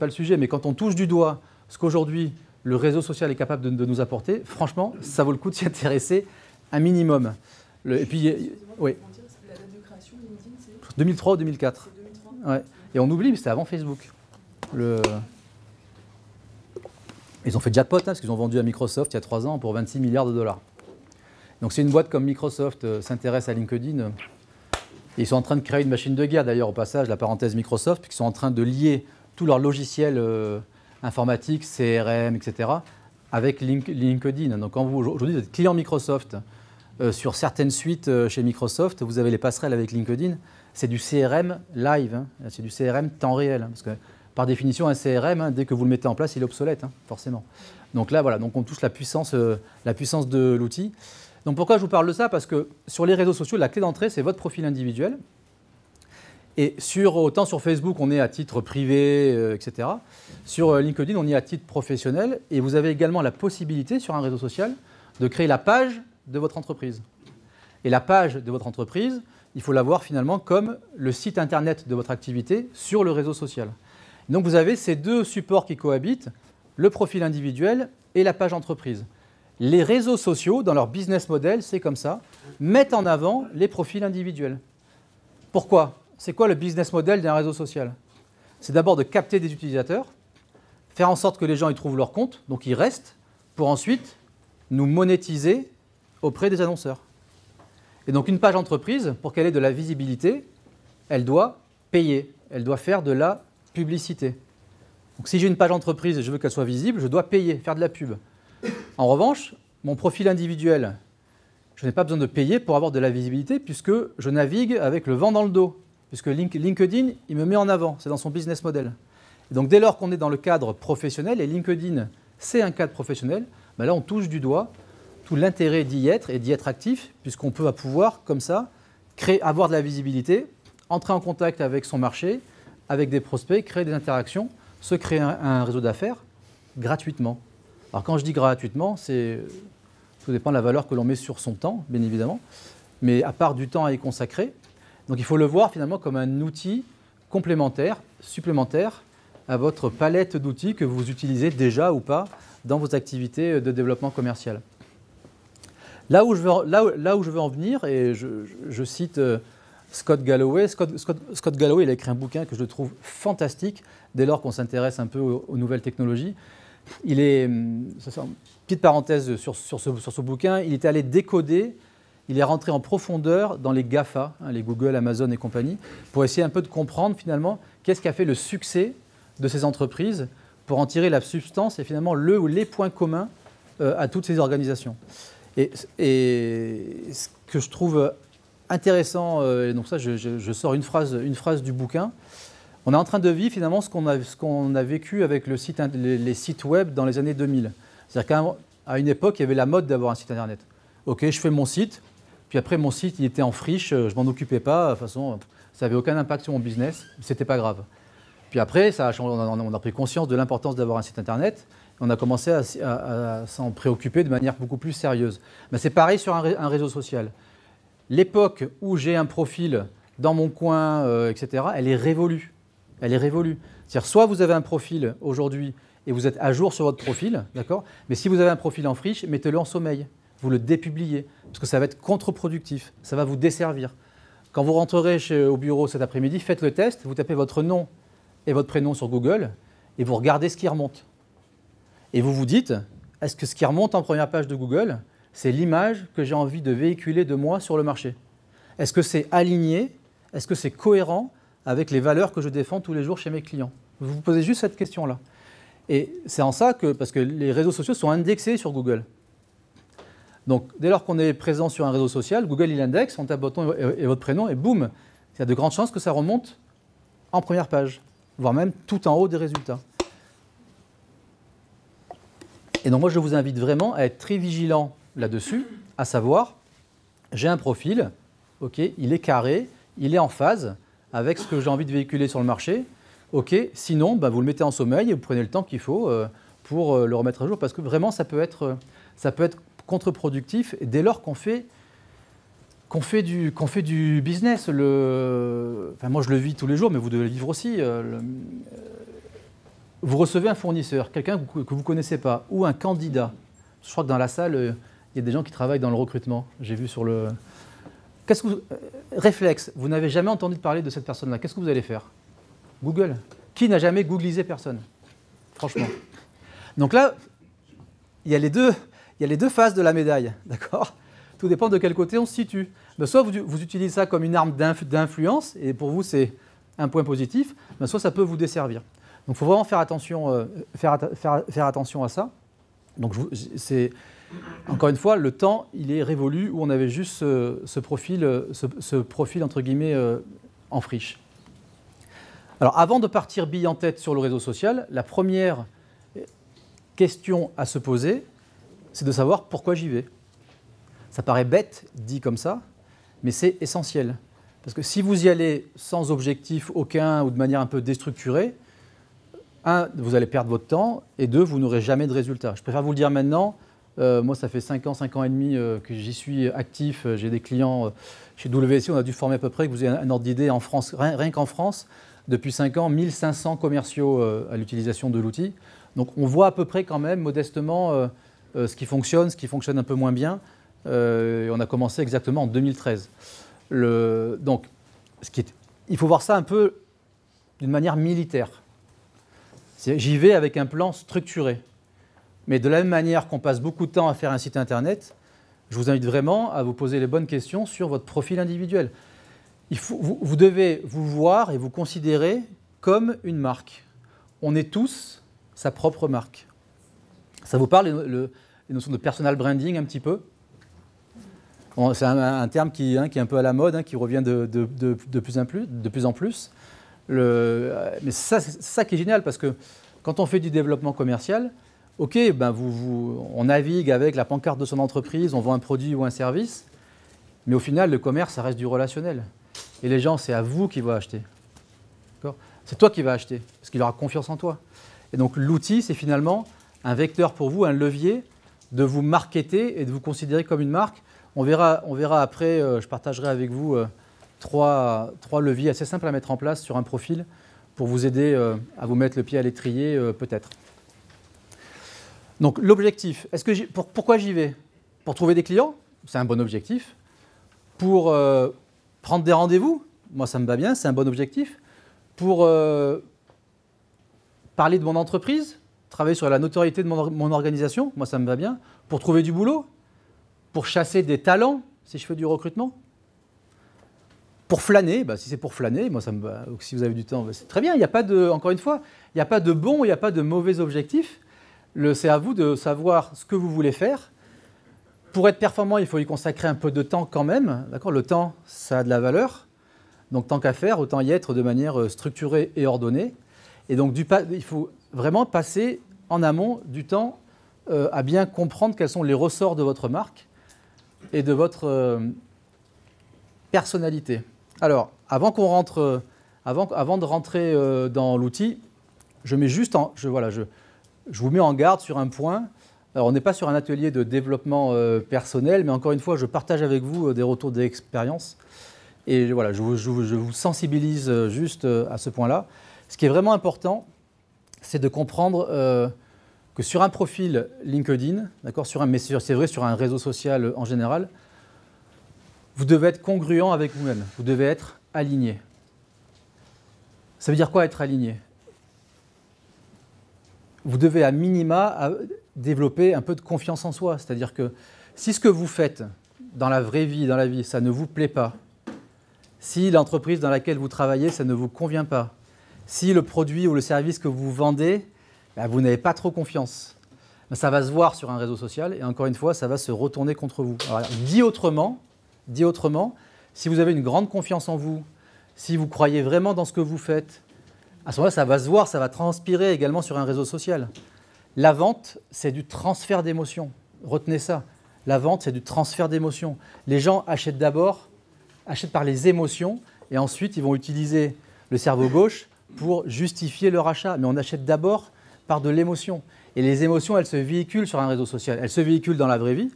sujet. Mais quand on touche du doigt ce qu'aujourd'hui le réseau social est capable de nous apporter, franchement, ça vaut le coup de s'y intéresser un minimum. Et puis, oui. La date de création, LinkedIn, c'est 2003 ou 2004. 2003. Ouais. Et on oublie, mais c'était avant Facebook. Ils ont fait jackpot, parce qu'ils ont vendu à Microsoft il y a 3 ans pour 26 milliards de dollars. Donc si une boîte comme Microsoft s'intéresse à LinkedIn, ils sont en train de créer une machine de guerre, d'ailleurs, au passage, la parenthèse Microsoft, puisqu'ils sont en train de lier tous leurs logiciels informatiques, CRM, etc., avec LinkedIn. Donc quand vous, aujourd'hui, vous êtes client Microsoft, sur certaines suites chez Microsoft, vous avez les passerelles avec LinkedIn, c'est du CRM live, hein, c'est du CRM temps réel, hein, parce que par définition, un CRM, hein, dès que vous le mettez en place, il est obsolète, hein, forcément. Donc là, voilà, donc on touche la puissance de l'outil. Donc pourquoi je vous parle de ça? Parce que sur les réseaux sociaux, la clé d'entrée, c'est votre profil individuel. Et autant sur Facebook, on est à titre privé, etc. Sur LinkedIn, on est à titre professionnel. Et vous avez également la possibilité, sur un réseau social, de créer la page de votre entreprise. Et la page de votre entreprise, il faut la voir finalement comme le site internet de votre activité sur le réseau social. Donc vous avez ces deux supports qui cohabitent, le profil individuel et la page entreprise. Les réseaux sociaux, dans leur business model, c'est comme ça, mettent en avant les profils individuels. Pourquoi? C'est quoi le business model d'un réseau social? C'est d'abord de capter des utilisateurs, faire en sorte que les gens y trouvent leur compte, donc ils restent, pour ensuite nous monétiser auprès des annonceurs. Et donc une page entreprise, pour qu'elle ait de la visibilité, elle doit payer, elle doit faire de la publicité. Donc si j'ai une page entreprise et je veux qu'elle soit visible, je dois payer, faire de la pub. En revanche, mon profil individuel, je n'ai pas besoin de payer pour avoir de la visibilité puisque je navigue avec le vent dans le dos. Puisque LinkedIn, il me met en avant, c'est dans son business model. Et donc dès lors qu'on est dans le cadre professionnel, et LinkedIn, c'est un cadre professionnel, ben là on touche du doigt tout l'intérêt d'y être et d'y être actif, puisqu'on peut pouvoir, comme ça, avoir de la visibilité, entrer en contact avec son marché, avec des prospects, créer des interactions, se créer un réseau d'affaires gratuitement. Alors quand je dis gratuitement, ça dépend de la valeur que l'on met sur son temps, bien évidemment, mais à part du temps à y consacrer. Donc il faut le voir finalement comme un outil complémentaire, supplémentaire à votre palette d'outils que vous utilisez déjà ou pas dans vos activités de développement commercial. Là où je veux en venir, et je cite Scott Galloway. Scott Galloway, il a écrit un bouquin que je trouve fantastique dès lors qu'on s'intéresse un peu aux nouvelles technologies. Petite parenthèse sur ce bouquin, il est allé décoder, il est rentré en profondeur dans les GAFA, hein, les Google, Amazon et compagnie, pour essayer un peu de comprendre finalement qu'est-ce qui a fait le succès de ces entreprises pour en tirer la substance et finalement les points communs à toutes ces organisations. Et ce que je trouve intéressant, et donc ça je sors une phrase du bouquin, on est en train de vivre finalement ce qu'on a vécu avec les sites web dans les années 2000. C'est-à-dire qu'à une époque, il y avait la mode d'avoir un site internet. Ok, je fais mon site, puis après mon site il était en friche, je m'en occupais pas, de toute façon ça n'avait aucun impact sur mon business, c'était pas grave. Puis après, ça a changé, on a pris conscience de l'importance d'avoir un site internet, on a commencé à s'en préoccuper de manière beaucoup plus sérieuse. Mais c'est pareil sur un réseau social. L'époque où j'ai un profil dans mon coin, etc., elle est révolue. Elle est révolue. C'est-à-dire soit vous avez un profil aujourd'hui et vous êtes à jour sur votre profil, d'accord ? Mais si vous avez un profil en friche, mettez-le en sommeil. Vous le dépubliez, parce que ça va être contre-productif, ça va vous desservir. Quand vous rentrerez au bureau cet après-midi, faites le test, vous tapez votre nom et votre prénom sur Google et vous regardez ce qui remonte. Et vous vous dites, est-ce que ce qui remonte en première page de Google, c'est l'image que j'ai envie de véhiculer de moi sur le marché? Est-ce que c'est aligné? Est-ce que c'est cohérent avec les valeurs que je défends tous les jours chez mes clients? Vous vous posez juste cette question-là. Et c'est en ça parce que les réseaux sociaux sont indexés sur Google. Donc, dès lors qu'on est présent sur un réseau social, Google, il indexe, on tape votre nom et votre prénom, et boum, il y a de grandes chances que ça remonte en première page, voire même tout en haut des résultats. Et donc, moi, je vous invite vraiment à être très vigilant là-dessus, à savoir, j'ai un profil, ok, il est carré, il est en phase avec ce que j'ai envie de véhiculer sur le marché. Ok, sinon, vous le mettez en sommeil et vous prenez le temps qu'il faut pour le remettre à jour, parce que vraiment, ça peut être contre-productif dès lors qu'on fait du business. Moi, je le vis tous les jours, mais vous devez le vivre aussi. Vous recevez un fournisseur, quelqu'un que vous ne connaissez pas, ou un candidat. Je crois que dans la salle, il y a des gens qui travaillent dans le recrutement. J'ai vu sur le... Réflexe, vous n'avez jamais entendu parler de cette personne-là. Qu'est-ce que vous allez faire? Google. Qui n'a jamais googlisé personne? Franchement. Donc là, il y a les deux faces de la médaille, d'accord? Tout dépend de quel côté on se situe. Soit vous utilisez ça comme une arme d'influence, et pour vous c'est un point positif, soit ça peut vous desservir. Donc il faut vraiment faire attention à ça. Donc encore une fois, le temps il est révolu où on avait juste ce profil entre guillemets en friche. Alors avant de partir bille en tête sur le réseau social, la première question à se poser, c'est de savoir pourquoi j'y vais. Ça paraît bête dit comme ça, mais c'est essentiel. Parce que si vous y allez sans objectif aucun ou de manière un peu déstructurée, un, vous allez perdre votre temps, et deux, vous n'aurez jamais de résultat. Je préfère vous le dire maintenant. Moi, ça fait 5 ans et demi que j'y suis actif. J'ai des clients chez WSI, on a dû former à peu près, que vous ayez un ordre d'idée en France, rien qu'en France, depuis 5 ans, 1500 commerciaux à l'utilisation de l'outil. Donc on voit à peu près quand même, modestement, ce qui fonctionne un peu moins bien. On a commencé exactement en 2013. Donc, il faut voir ça un peu d'une manière militaire. J'y vais avec un plan structuré. Mais de la même manière qu'on passe beaucoup de temps à faire un site internet, je vous invite vraiment à vous poser les bonnes questions sur votre profil individuel. Vous devez vous voir et vous considérer comme une marque. On est tous sa propre marque. Ça vous parle, les notions de personal branding un petit peu? C'est un terme qui est un peu à la mode, qui revient de plus en plus. Mais c'est ça qui est génial, parce que quand on fait du développement commercial, ok, on navigue avec la pancarte de son entreprise, on vend un produit ou un service, mais au final, le commerce, ça reste du relationnel. Et les gens, c'est à vous qu'ils vont acheter. C'est toi qui vas acheter, parce qu'il aura confiance en toi. Et donc l'outil, c'est finalement un vecteur pour vous, un levier de vous marketer et de vous considérer comme une marque. On verra après, je partagerai avec vous trois leviers assez simples à mettre en place sur un profil pour vous aider à vous mettre le pied à l'étrier peut-être. Donc l'objectif, pourquoi j'y vais? Pour trouver des clients, c'est un bon objectif. Pour prendre des rendez-vous, moi ça me va bien, c'est un bon objectif. Pour parler de mon entreprise, travailler sur la notoriété de mon organisation, moi ça me va bien. Pour trouver du boulot, pour chasser des talents, si je fais du recrutement. Pour flâner, si c'est pour flâner, moi ça me va. Ou si vous avez du temps, c'est très bien. Il n'y a pas encore une fois, il n'y a pas de bon, il n'y a pas de mauvais objectif. C'est à vous de savoir ce que vous voulez faire. Pour être performant, il faut y consacrer un peu de temps quand même. D'accord ? Le temps, ça a de la valeur. Donc tant qu'à faire, autant y être de manière structurée et ordonnée. Et donc il faut vraiment passer en amont du temps à bien comprendre quels sont les ressorts de votre marque et de votre personnalité. Alors, avant de rentrer dans l'outil, je vous mets en garde sur un point. Alors, on n'est pas sur un atelier de développement personnel, mais encore une fois, je partage avec vous des retours d'expérience. Et voilà, je vous sensibilise juste à ce point-là. Ce qui est vraiment important, c'est de comprendre que sur un profil LinkedIn, d'accord, mais c'est vrai sur un réseau social en général, vous devez être congruent avec vous-même. Vous devez être aligné. Ça veut dire quoi être aligné? Vous devez à minima développer un peu de confiance en soi. C'est-à-dire que si ce que vous faites dans la vraie vie, dans la vie, ça ne vous plaît pas, si l'entreprise dans laquelle vous travaillez, ça ne vous convient pas, si le produit ou le service que vous vendez, vous n'avez pas trop confiance, ça va se voir sur un réseau social et encore une fois, ça va se retourner contre vous. Alors, dit autrement, si vous avez une grande confiance en vous, si vous croyez vraiment dans ce que vous faites, à ce moment-là, ça va se voir, ça va transpirer également sur un réseau social. La vente, c'est du transfert d'émotions. Retenez ça. La vente, c'est du transfert d'émotions. Les gens achètent d'abord achètent par les émotions et ensuite ils vont utiliser le cerveau gauche pour justifier leur achat. Mais on achète d'abord par de l'émotion. Et les émotions, elles se véhiculent sur un réseau social. Elles se véhiculent dans la vraie vie,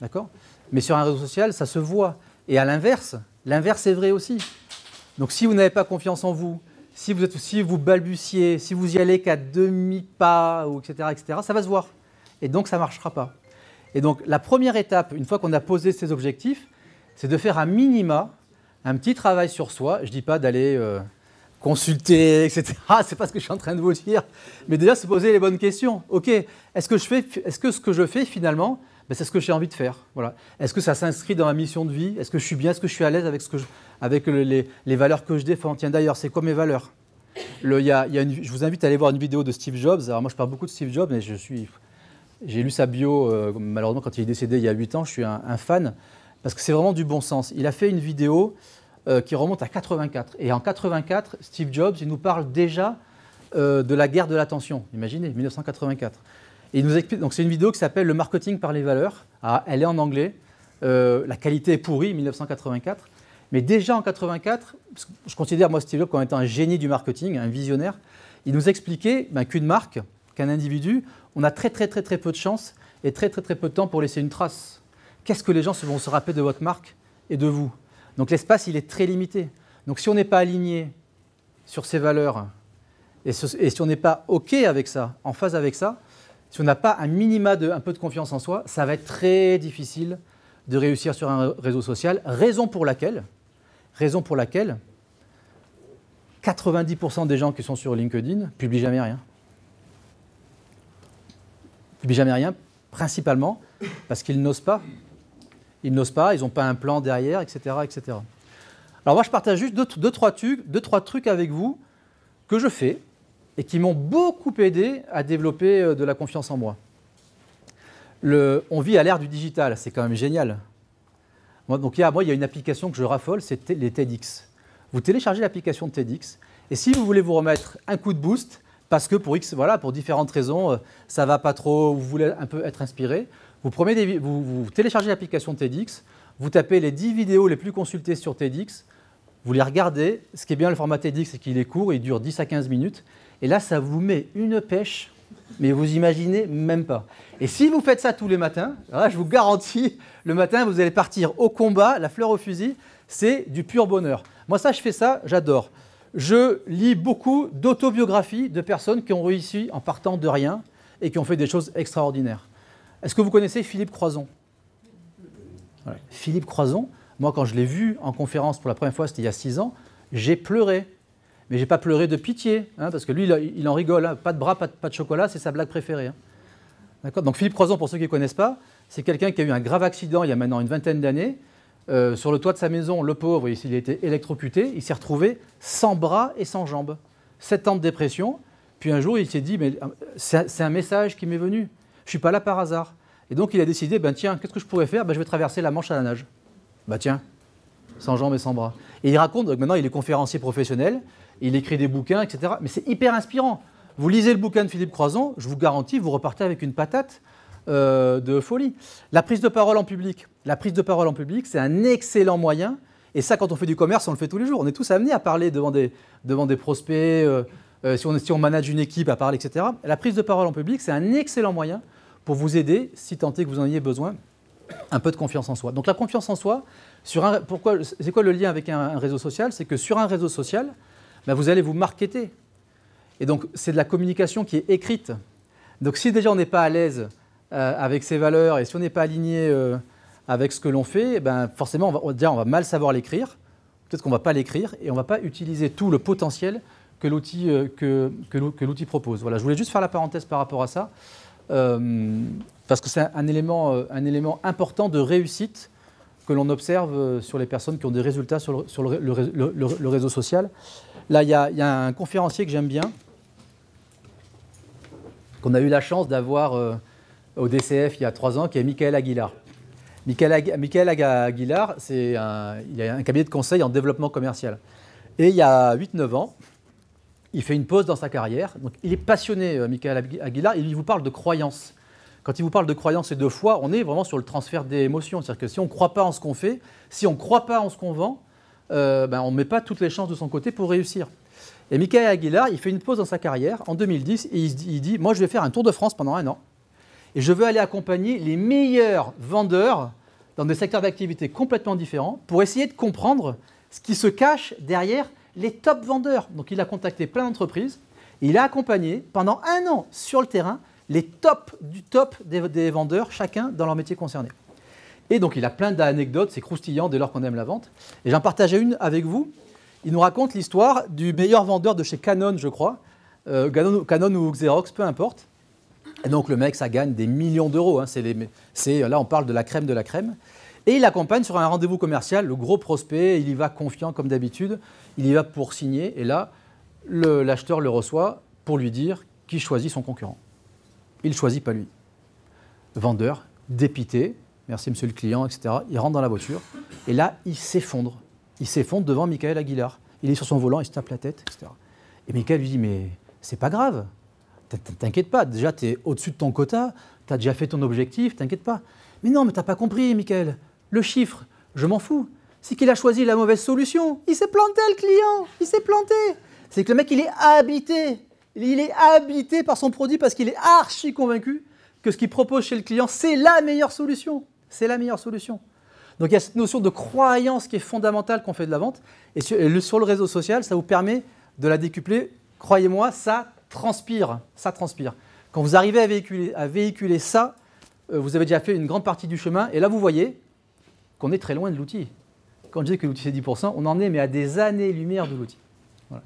d'accord ? Mais sur un réseau social, ça se voit. Et à l'inverse, l'inverse est vrai aussi. Donc si vous n'avez pas confiance en vous, si vous balbutiez, si vous y allez qu'à demi-pas, etc., ça va se voir. Et donc ça ne marchera pas. Et donc la première étape, une fois qu'on a posé ces objectifs, c'est de faire un minima, un petit travail sur soi. Je ne dis pas d'aller consulter, etc. C'est pas ce que je suis en train de vous dire. Mais déjà se poser les bonnes questions. Ok, est-ce que ce que je fais finalement, c'est ce que j'ai envie de faire. Voilà. Est-ce que ça s'inscrit dans ma mission de vie? Est-ce que je suis bien? Est-ce que je suis à l'aise avec les valeurs que je défends? Tiens, d'ailleurs, c'est quoi mes valeurs? Je vous invite à aller voir une vidéo de Steve Jobs. Alors moi, je parle beaucoup de Steve Jobs, mais j'ai lu sa bio, malheureusement, quand il est décédé il y a 8 ans. Je suis un fan, parce que c'est vraiment du bon sens. Il a fait une vidéo qui remonte à 84. Et en 84, Steve Jobs, il nous parle déjà de la guerre de l'attention. Imaginez, 1984. Et il nous explique, donc c'est une vidéo qui s'appelle « Le marketing par les valeurs ». Ah, elle est en anglais. La qualité est pourrie, 1984. Mais déjà en 84, je considère moi Steve Jobs comme étant un génie du marketing, un visionnaire. Il nous expliquait qu'une marque, qu'un individu, on a très peu de chance et très peu de temps pour laisser une trace. Qu'est-ce que les gens vont se rappeler de votre marque et de vous? Donc l'espace, il est très limité. Donc si on n'est pas aligné sur ces valeurs et si on n'est pas OK avec ça, en phase avec ça, si on n'a pas un minima un peu de confiance en soi, ça va être très difficile de réussir sur un réseau social. Raison pour laquelle 90% des gens qui sont sur LinkedIn publient jamais rien. Publient jamais rien, principalement parce qu'ils n'osent pas. Ils n'osent pas, ils n'ont pas un plan derrière, etc., etc. Alors moi, je partage juste deux, trois trucs avec vous que je fais et qui m'ont beaucoup aidé à développer de la confiance en moi. On vit à l'ère du digital, c'est quand même génial. Il y a une application que je raffole, c'est les TEDx. Vous téléchargez l'application de TEDx et si vous voulez vous remettre un coup de boost, parce que pour différentes raisons, ça ne va pas trop, vous voulez un peu être inspiré, vous téléchargez l'application TEDx, vous tapez les 10 vidéos les plus consultées sur TEDx, vous les regardez. Ce qui est bien le format TEDx, c'est qu'il est court, il dure 10 à 15 minutes. Et là, ça vous met une pêche, mais vous imaginez même pas. Et si vous faites ça tous les matins, là, je vous garantis, le matin, vous allez partir au combat, la fleur au fusil, c'est du pur bonheur. Moi, je fais ça, j'adore. Je lis beaucoup d'autobiographies de personnes qui ont réussi en partant de rien et qui ont fait des choses extraordinaires. Est-ce que vous connaissez Philippe Croizon? Ouais. Philippe Croizon, moi, quand je l'ai vu en conférence pour la première fois, c'était il y a 6 ans, j'ai pleuré. Mais je n'ai pas pleuré de pitié, parce que lui, il en rigole. Hein. Pas de bras, pas de chocolat, c'est sa blague préférée. Hein. D'accord ? Donc Philippe Croizon, pour ceux qui ne connaissent pas, c'est quelqu'un qui a eu un grave accident il y a maintenant une vingtaine d'années. Sur le toit de sa maison, le pauvre, il a été électrocuté. Il s'est retrouvé sans bras et sans jambes. 7 ans de dépression. Puis un jour, il s'est dit, mais c'est un message qui m'est venu. Je ne suis pas là par hasard. Et donc, il a décidé, tiens, qu'est-ce que je pourrais faire? Je vais traverser la Manche à la nage. Tiens, sans jambes et sans bras. Et il raconte, maintenant, il est conférencier professionnel, il écrit des bouquins, etc. Mais c'est hyper inspirant. Vous lisez le bouquin de Philippe Croizon, je vous garantis, vous repartez avec une patate de folie. La prise de parole en public. La prise de parole en public, c'est un excellent moyen. Et ça, quand on fait du commerce, on le fait tous les jours. On est tous amenés à parler devant des prospects, si on manage une équipe, à parler, etc. La prise de parole en public, c'est un excellent moyen pour vous aider, si tant est que vous en ayez besoin, un peu de confiance en soi. Donc la confiance en soi, c'est quoi le lien avec un réseau social? C'est que sur un réseau social, vous allez vous marketer. Et donc c'est de la communication qui est écrite. Donc si déjà on n'est pas à l'aise avec ses valeurs et si on n'est pas aligné avec ce que l'on fait, forcément on va mal savoir l'écrire, peut-être qu'on ne va pas l'écrire et on ne va pas utiliser tout le potentiel que l'outil propose. Voilà, je voulais juste faire la parenthèse par rapport à ça. Parce que c'est un élément important de réussite que l'on observe sur les personnes qui ont des résultats sur le réseau social. Là, il y a un conférencier que j'aime bien, qu'on a eu la chance d'avoir au DCF il y a 3 ans, qui est Michael Aguilar. Michael Aguilar, il a un cabinet de conseil en développement commercial. Et il y a 8-9 ans, il fait une pause dans sa carrière. Donc, il est passionné, Michael Aguilar, et il vous parle de croyances. Quand il vous parle de croyance et de foi, on est vraiment sur le transfert des émotions. C'est-à-dire que si on ne croit pas en ce qu'on fait, si on ne croit pas en ce qu'on vend, on ne met pas toutes les chances de son côté pour réussir. Et Michael Aguilar, il fait une pause dans sa carrière en 2010 et il dit « Moi, je vais faire un tour de France pendant 1 an et je veux aller accompagner les meilleurs vendeurs dans des secteurs d'activité complètement différents pour essayer de comprendre ce qui se cache derrière les top vendeurs. » Donc, il a contacté plein d'entreprises et il a accompagné pendant 1 an sur le terrain les tops du top des vendeurs, chacun dans leur métier concerné. Et donc, il a plein d'anecdotes, c'est croustillant dès lors qu'on aime la vente. Et j'en partageais une avec vous. Il nous raconte l'histoire du meilleur vendeur de chez Canon, je crois. Canon ou Xerox, peu importe. Et donc, le mec, ça gagne des millions d'euros. Hein. Là, on parle de la crème de la crème. Et il l'accompagne sur un rendez-vous commercial, le gros prospect. Il y va confiant comme d'habitude. Il y va pour signer. Et là, l'acheteur le reçoit pour lui dire qu'il choisit son concurrent. Il ne choisit pas lui. Le vendeur, dépité, merci monsieur le client, etc. Il rentre dans la voiture et là, il s'effondre. Il s'effondre devant Michael Aguilar. Il est sur son volant, il se tape la tête, etc. Et Michael lui dit, mais c'est pas grave, t'inquiète pas, déjà tu es au-dessus de ton quota, tu as déjà fait ton objectif, t'inquiète pas. Mais non, mais t'as pas compris, Michael. Le chiffre, je m'en fous. C'est qu'il a choisi la mauvaise solution. Il s'est planté, le client, il s'est planté. C'est que le mec, il est habité. Il est habité par son produit parce qu'il est archi convaincu que ce qu'il propose chez le client, c'est la meilleure solution. C'est la meilleure solution. Donc il y a cette notion de croyance qui est fondamentale quand on fait de la vente. Et sur le réseau social, ça vous permet de la décupler. Croyez-moi, ça transpire. Ça transpire. Quand vous arrivez à véhiculer ça, vous avez déjà fait une grande partie du chemin. Et là, vous voyez qu'on est très loin de l'outil. Quand je dis que l'outil c'est 10%, on en est mais à des années-lumière de l'outil. Voilà.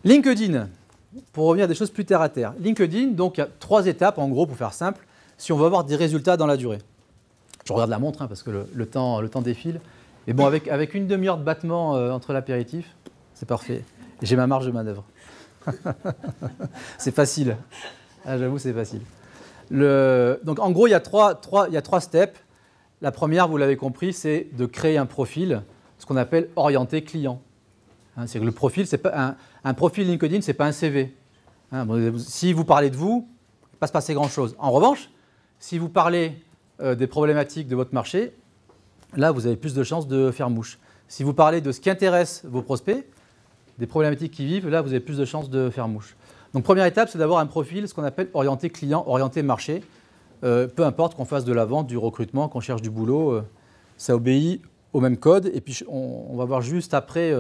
LinkedIn. Pour revenir à des choses plus terre à terre. LinkedIn, donc, il y a 3 étapes, en gros, pour faire simple, si on veut avoir des résultats dans la durée. Je regarde la montre, hein, parce que le temps défile. Et bon, avec une demi-heure de battement entre l'apéritif, c'est parfait. J'ai ma marge de manœuvre. C'est facile. Ah, j'avoue, c'est facile. Donc, en gros, il y a trois steps. La première, vous l'avez compris, c'est de créer un profil, ce qu'on appelle orienté client. Hein, c'est que le profil, c'est pas un profil LinkedIn, ce n'est pas un CV. Hein, si vous parlez de vous, il ne va pas se passer grand-chose. En revanche, si vous parlez des problématiques de votre marché, là, vous avez plus de chances de faire mouche. Si vous parlez de ce qui intéresse vos prospects, des problématiques qui vivent, là, vous avez plus de chances de faire mouche. Donc, première étape, c'est d'avoir un profil, ce qu'on appelle orienté client, orienté marché. Peu importe qu'on fasse de la vente, du recrutement, qu'on cherche du boulot, ça obéit au même code. Et puis, on va voir juste après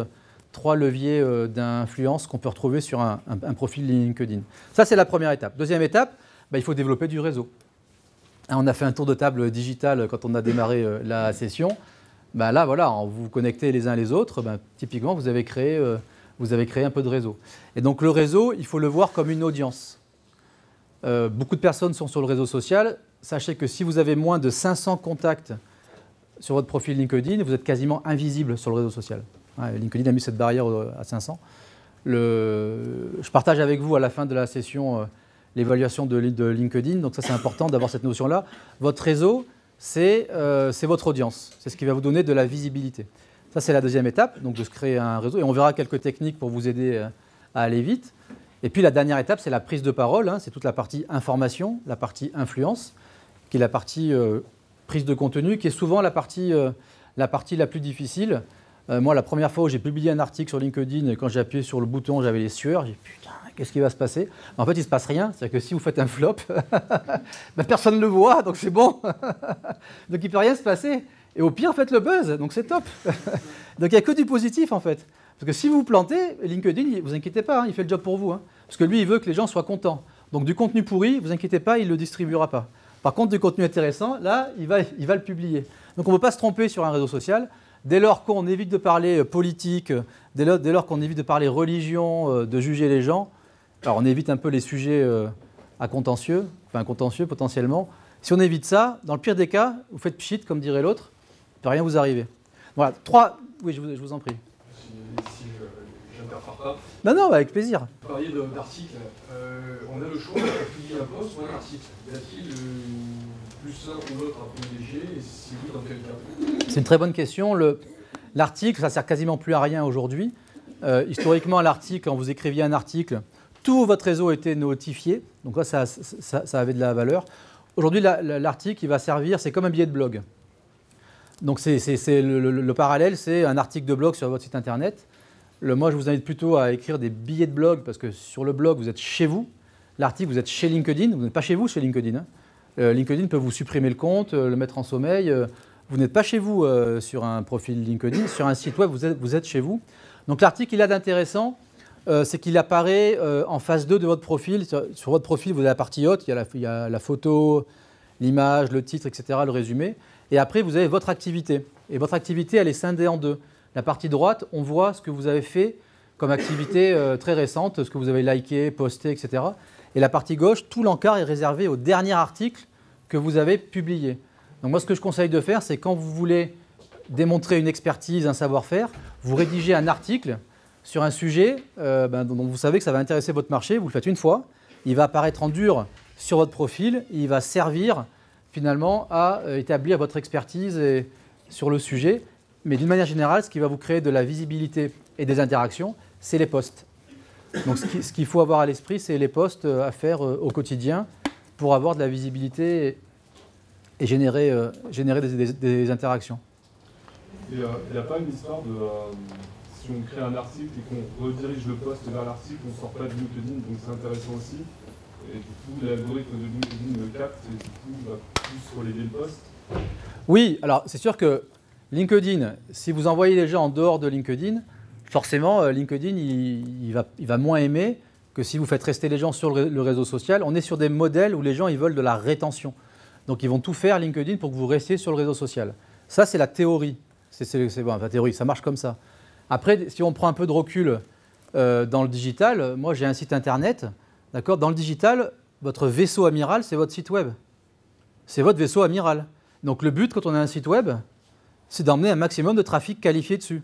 3 leviers d'influence qu'on peut retrouver sur un profil LinkedIn. Ça, c'est la première étape. Deuxième étape, il faut développer du réseau. On a fait un tour de table digital quand on a démarré la session. Là, voilà, en vous connectez les uns les autres, typiquement, vous avez créé un peu de réseau. Et donc, le réseau, il faut le voir comme une audience. Beaucoup de personnes sont sur le réseau social. Sachez que si vous avez moins de 500 contacts sur votre profil LinkedIn, vous êtes quasiment invisible sur le réseau social. LinkedIn a mis cette barrière à 500. Je partage avec vous à la fin de la session l'évaluation de LinkedIn. Donc ça, c'est important d'avoir cette notion-là. Votre réseau, c'est votre audience. C'est ce qui va vous donner de la visibilité. Ça, c'est la deuxième étape, donc de se créer un réseau. Et on verra quelques techniques pour vous aider à aller vite. Et puis la dernière étape, c'est la prise de parole. C'est toute la partie information, la partie influence, qui est la partie prise de contenu, qui est souvent la partie la plus difficile. Moi, la première fois où j'ai publié un article sur LinkedIn, quand j'ai appuyé sur le bouton, j'avais les sueurs. J'ai dit, putain, qu'est-ce qui va se passer? En fait, il ne se passe rien. C'est-à-dire que si vous faites un flop, personne ne le voit, donc c'est bon. Donc, il ne peut rien se passer. Et au pire, faites le buzz, donc c'est top. Donc, il n'y a que du positif, en fait. Parce que si vous vous plantez, LinkedIn, ne vous inquiétez pas, il fait le job pour vous. Parce que lui, il veut que les gens soient contents. Donc, du contenu pourri, ne vous inquiétez pas, il ne le distribuera pas. Par contre, du contenu intéressant, là, il va le publier. Donc, on ne peut pas se tromper sur un réseau social. Dès lors qu'on évite de parler politique, dès lors qu'on évite de parler religion, de juger les gens, alors on évite un peu les sujets à contentieux, potentiellement. Si on évite ça, dans le pire des cas, vous faites pchit, comme dirait l'autre, il ne peut rien vous arriver. Voilà, 3... Oui, je vous en prie. Si j'interfère pas. Non, avec plaisir. Vous parliez d'articles. On a le choix de publier un post ou un article. Y a-t-il plus un ou l'autre à privilégier, et si oui, dans quel cas? C'est une très bonne question. L'article, ça ne sert quasiment plus à rien aujourd'hui. Historiquement, l'article, quand vous écriviez un article, tout votre réseau était notifié. Donc là, ça avait de la valeur. Aujourd'hui, l'article, il va servir, c'est comme un billet de blog. Donc le parallèle, c'est un article de blog sur votre site internet. Moi, je vous invite plutôt à écrire des billets de blog parce que sur le blog, vous êtes chez vous. L'article, vous êtes chez LinkedIn. Vous n'êtes pas chez vous chez LinkedIn. Hein. LinkedIn peut vous supprimer le compte, le mettre en sommeil. Vous n'êtes pas chez vous sur un profil LinkedIn. Sur un site web, vous êtes chez vous. Donc l'article, il a d'intéressant, c'est qu'il apparaît en phase 2 de votre profil. Sur votre profil, vous avez la partie haute, il y a la photo, l'image, le titre, etc., le résumé. Et après, vous avez votre activité. Et votre activité, elle est scindée en deux. La partie droite, on voit ce que vous avez fait comme activité très récente, ce que vous avez liké, posté, etc. Et la partie gauche, tout l'encart est réservé au dernier article que vous avez publié. Donc moi, ce que je conseille de faire, c'est quand vous voulez démontrer une expertise, un savoir-faire, vous rédigez un article sur un sujet dont vous savez que ça va intéresser votre marché, vous le faites une fois, il va apparaître en dur sur votre profil, il va servir finalement à établir votre expertise sur le sujet. Mais d'une manière générale, ce qui va vous créer de la visibilité et des interactions, c'est les posts. Donc ce qu'il faut avoir à l'esprit, c'est les posts à faire au quotidien pour avoir de la visibilité et générer des interactions. Et il n'y a pas une histoire de si on crée un article et qu'on redirige le post vers l'article, on ne sort pas de LinkedIn, donc c'est intéressant aussi. Et du coup, l'algorithme de LinkedIn le capte et du coup, va plus relayer le post. Oui, alors c'est sûr que LinkedIn, si vous envoyez les gens en dehors de LinkedIn, forcément, LinkedIn, il va moins aimer que si vous faites rester les gens sur le réseau social. On est sur des modèles où les gens ils veulent de la rétention. Donc, ils vont tout faire, LinkedIn, pour que vous restiez sur le réseau social. Ça, c'est la théorie. C'est bon, la théorie, ça marche comme ça. Après, si on prend un peu de recul dans le digital, moi, j'ai un site internet. D'accord ? Dans le digital, votre vaisseau amiral, c'est votre site web. C'est votre vaisseau amiral. Donc, le but, quand on a un site web, c'est d'emmener un maximum de trafic qualifié dessus.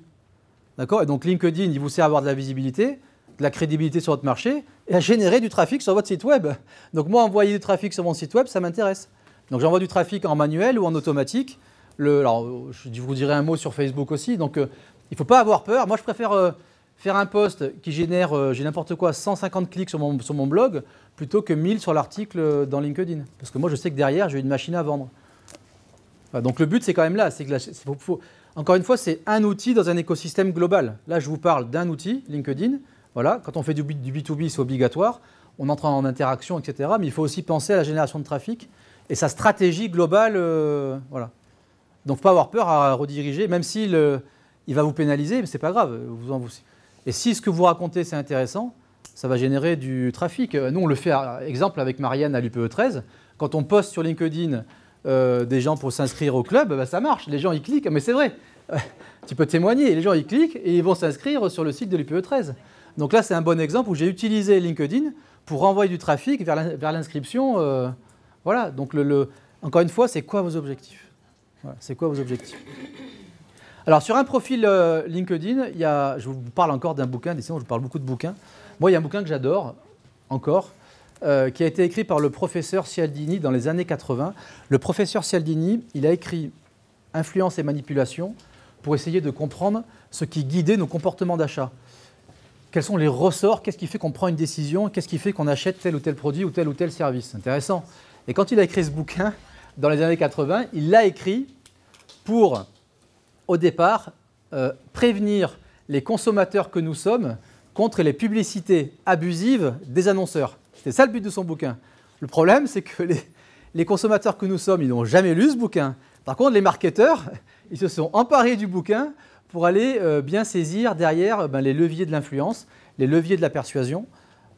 D'accord ? Et donc, LinkedIn, il vous sert à avoir de la visibilité, de la crédibilité sur votre marché et à générer du trafic sur votre site web. Donc, moi, envoyer du trafic sur mon site web, ça m'intéresse. Donc, j'envoie du trafic en manuel ou en automatique. Alors, je vous dirai un mot sur Facebook aussi. Donc, il ne faut pas avoir peur. Moi, je préfère faire un post qui génère, j'ai n'importe quoi, 150 clics sur mon blog plutôt que 1000 sur l'article dans LinkedIn. Parce que moi, je sais que derrière, j'ai une machine à vendre. Voilà, donc, le but, c'est quand même là. C'est que encore une fois, c'est un outil dans un écosystème global. Là, je vous parle d'un outil, LinkedIn. Voilà, quand on fait du B2B, c'est obligatoire. On entre en interaction, etc. Mais il faut aussi penser à la génération de trafic et sa stratégie globale. Voilà. Donc, il ne faut pas avoir peur à rediriger, même s'il va vous pénaliser, mais ce n'est pas grave. Et si ce que vous racontez, c'est intéressant, ça va générer du trafic. Nous, on le fait, exemple, avec Marianne à l'UPE 13. Quand on poste sur LinkedIn des gens pour s'inscrire au club, ça marche. Les gens, ils cliquent. Mais c'est vrai, tu peux témoigner. Les gens, ils cliquent et ils vont s'inscrire sur le site de l'UPE 13. Donc là, c'est un bon exemple où j'ai utilisé LinkedIn pour renvoyer du trafic vers l'inscription. Voilà. Donc, encore une fois, c'est quoi vos objectifs ? Voilà, c'est quoi vos objectifs ? Alors, sur un profil LinkedIn, je vous parle encore d'un bouquin, décidément, je vous parle beaucoup de bouquins. Moi, il y a un bouquin que j'adore, encore, qui a été écrit par le professeur Cialdini dans les années 80. Le professeur Cialdini, il a écrit « Influence et manipulation » pour essayer de comprendre ce qui guidait nos comportements d'achat. Quels sont les ressorts ? Qu'est-ce qui fait qu'on prend une décision ? Qu'est-ce qui fait qu'on achète tel ou tel produit ou tel service ? C'est intéressant. Et quand il a écrit ce bouquin, dans les années 80, il l'a écrit pour, au départ, prévenir les consommateurs que nous sommes contre les publicités abusives des annonceurs. C'était ça le but de son bouquin. Le problème, c'est que les consommateurs que nous sommes, ils n'ont jamais lu ce bouquin. Par contre, les marketeurs, ils se sont emparés du bouquin pour aller bien saisir derrière les leviers de l'influence, les leviers de la persuasion.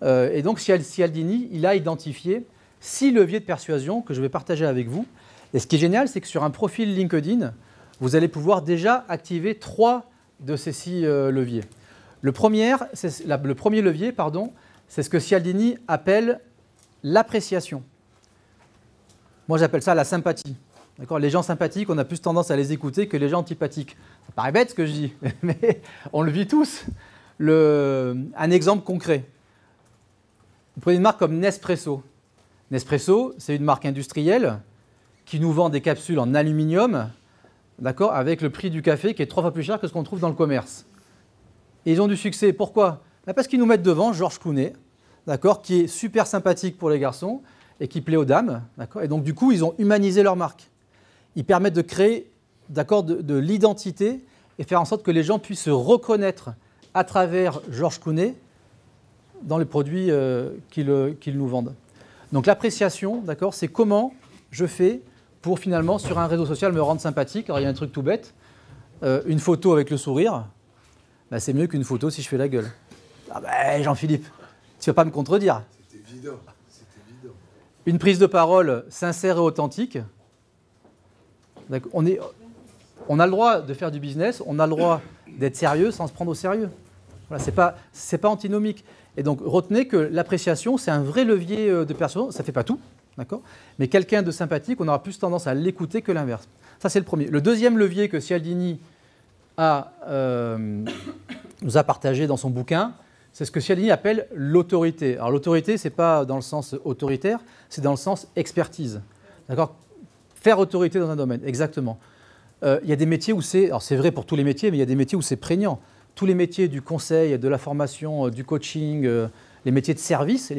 Et donc, Cialdini, il a identifié 6 leviers de persuasion que je vais partager avec vous. Et ce qui est génial, c'est que sur un profil LinkedIn, vous allez pouvoir déjà activer 3 de ces 6 leviers. Le premier levier, c'est ce que Cialdini appelle l'appréciation. Moi, j'appelle ça la sympathie. D'accord ? Les gens sympathiques, on a plus tendance à les écouter que les gens antipathiques. Ça paraît bête ce que je dis, mais on le vit tous. Un exemple concret. Vous prenez une marque comme Nespresso. Nespresso, c'est une marque industrielle qui nous vend des capsules en aluminium, d'accord, avec le prix du café qui est 3 fois plus cher que ce qu'on trouve dans le commerce. Et ils ont du succès. Pourquoi ? Parce qu'ils nous mettent devant Georges Clooney, d'accord, qui est super sympathique pour les garçons et qui plaît aux dames, d'accord. Et donc du coup, ils ont humanisé leur marque. Ils permettent de créer, d'accord, de l'identité et faire en sorte que les gens puissent se reconnaître à travers Georges Clooney dans les produits qu'ils nous vendent. Donc l'appréciation, d'accord, c'est comment je fais pour finalement sur un réseau social me rendre sympathique. Alors il y a un truc tout bête, une photo avec le sourire, bah, c'est mieux qu'une photo si je fais la gueule. Ah ben Jean-Philippe, tu ne vas pas me contredire. C'est évident. Une prise de parole sincère et authentique. On a le droit de faire du business, on a le droit d'être sérieux sans se prendre au sérieux. Voilà, c'est pas antinomique. Et donc retenez que l'appréciation, c'est un vrai levier de persuasion. Ça ne fait pas tout, d'accord ? Mais quelqu'un de sympathique, on aura plus tendance à l'écouter que l'inverse. Ça, c'est le premier. Le deuxième levier que Cialdini nous a partagé dans son bouquin, c'est ce que Cialdini appelle l'autorité. Alors l'autorité, ce n'est pas dans le sens autoritaire, c'est dans le sens expertise. D'accord ? Faire autorité dans un domaine, exactement. Il y a des métiers où c'est... Alors c'est vrai pour tous les métiers, mais il y a des métiers où c'est prégnant. Tous les métiers du conseil, de la formation, du coaching, les métiers de service,